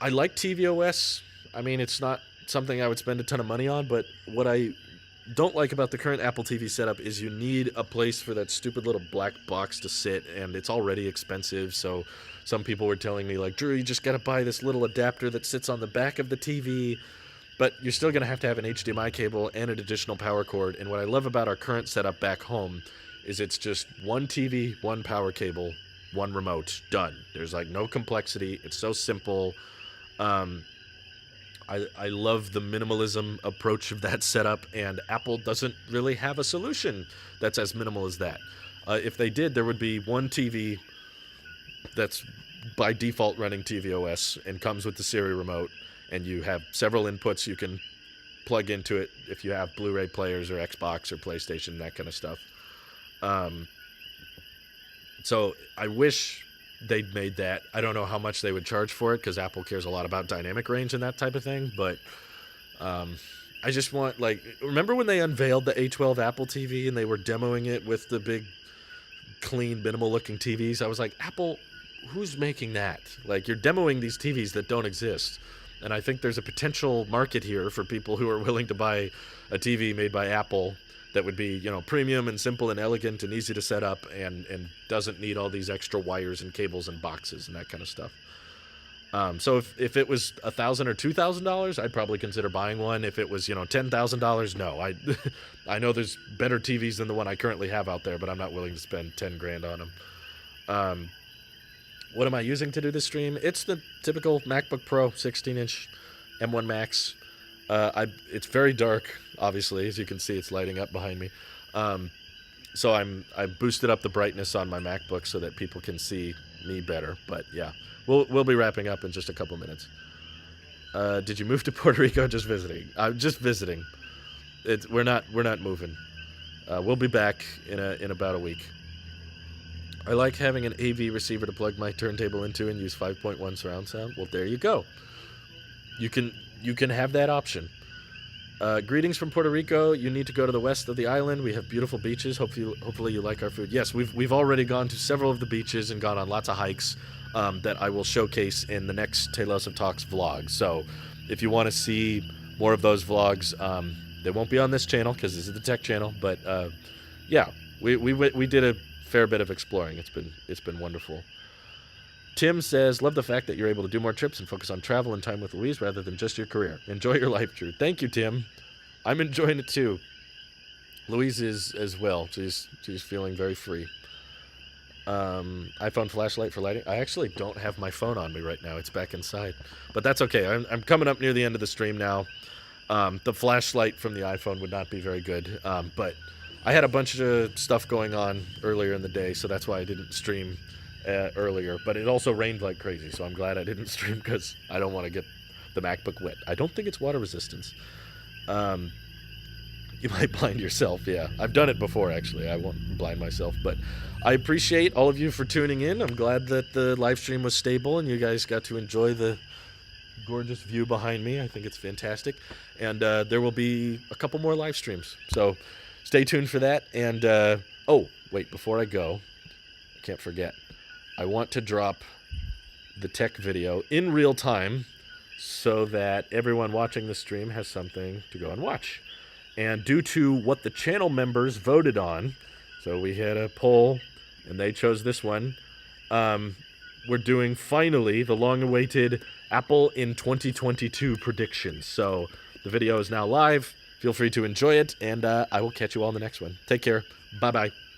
I like tvOS. I mean, it's not something I would spend a ton of money on, but what I don't like about the current Apple TV setup is you need a place for that stupid little black box to sit, and it's already expensive. So some people were telling me, like, Drew, you just got to buy this little adapter that sits on the back of the TV, but you're still going to have an HDMI cable and an additional power cord. And what I love about our current setup back home is it's just one TV, one power cable, one remote, done. There's like no complexity. It's so simple. I love the minimalism approach of that setup, and Apple doesn't really have a solution that's as minimal as that. If they did, there would be one TV that's by default running tvOS and comes with the Siri remote, and you have several inputs you can plug into it if you have Blu-ray players or Xbox or PlayStation, that kind of stuff. So I wish they'd made that. I don't know how much they would charge for it because Apple cares a lot about dynamic range and that type of thing, but I just want, like, remember when they unveiled the A12 Apple TV and they were demoing it with the big, clean, minimal-looking TVs? I was like, Apple, who's making that? Like, you're demoing these TVs that don't exist. And I think there's a potential market here for people who are willing to buy a TV made by Apple that would be, you know, premium and simple and elegant and easy to set up and doesn't need all these extra wires and cables and boxes and that kind of stuff. So if it was $1,000 or $2,000, I'd probably consider buying one. If it was, you know, $10,000, no. I know there's better TVs than the one I currently have out there, but I'm not willing to spend 10 grand on them. What am I using to do this stream? It's the typical MacBook Pro 16-inch M1 Max. It's very dark, obviously, as you can see. It's lighting up behind me. So I boosted up the brightness on my MacBook so that people can see me better. But yeah, we'll be wrapping up in just a couple minutes. Did you move to Puerto Rico? Just visiting. I'm just visiting. We're not moving. We'll be back in about a week. I like having an AV receiver to plug my turntable into and use 5.1 surround sound. Well, there you go. You can have that option. Greetings from Puerto Rico. You need to go to the west of the island. We have beautiful beaches. Hopefully you like our food. Yes, we've already gone to several of the beaches and gone on lots of hikes that I will showcase in the next Tailosive Talks vlog. So if you want to see more of those vlogs, they won't be on this channel because this is the tech channel. But yeah, we did a fair bit of exploring. It's been wonderful. Tim says, love the fact that you're able to do more trips and focus on travel and time with Louise rather than just your career. Enjoy your life, Drew. Thank you, Tim. I'm enjoying it too. Louise is as well. She's feeling very free. iPhone flashlight for lighting. I actually don't have my phone on me right now. It's back inside. But that's okay. I'm coming up near the end of the stream now. The flashlight from the iPhone would not be very good. But I had a bunch of stuff going on earlier in the day, so that's why I didn't stream earlier. But it also rained like crazy, so I'm glad I didn't stream because I don't want to get the MacBook wet. I don't think it's water resistance. You might blind yourself. Yeah, I've done it before, actually. I won't blind myself, but I appreciate all of you for tuning in. I'm glad that the live stream was stable and you guys got to enjoy the gorgeous view behind me. I think it's fantastic. And there will be a couple more live streams. So stay tuned for that. And, oh, wait, before I go, I can't forget. I want to drop the tech video in real time so that everyone watching the stream has something to go and watch. And due to what the channel members voted on, so we had a poll and they chose this one, we're doing finally the long-awaited Apple in 2022 predictions. So the video is now live. Feel free to enjoy it, and I will catch you all in the next one. Take care. Bye-bye.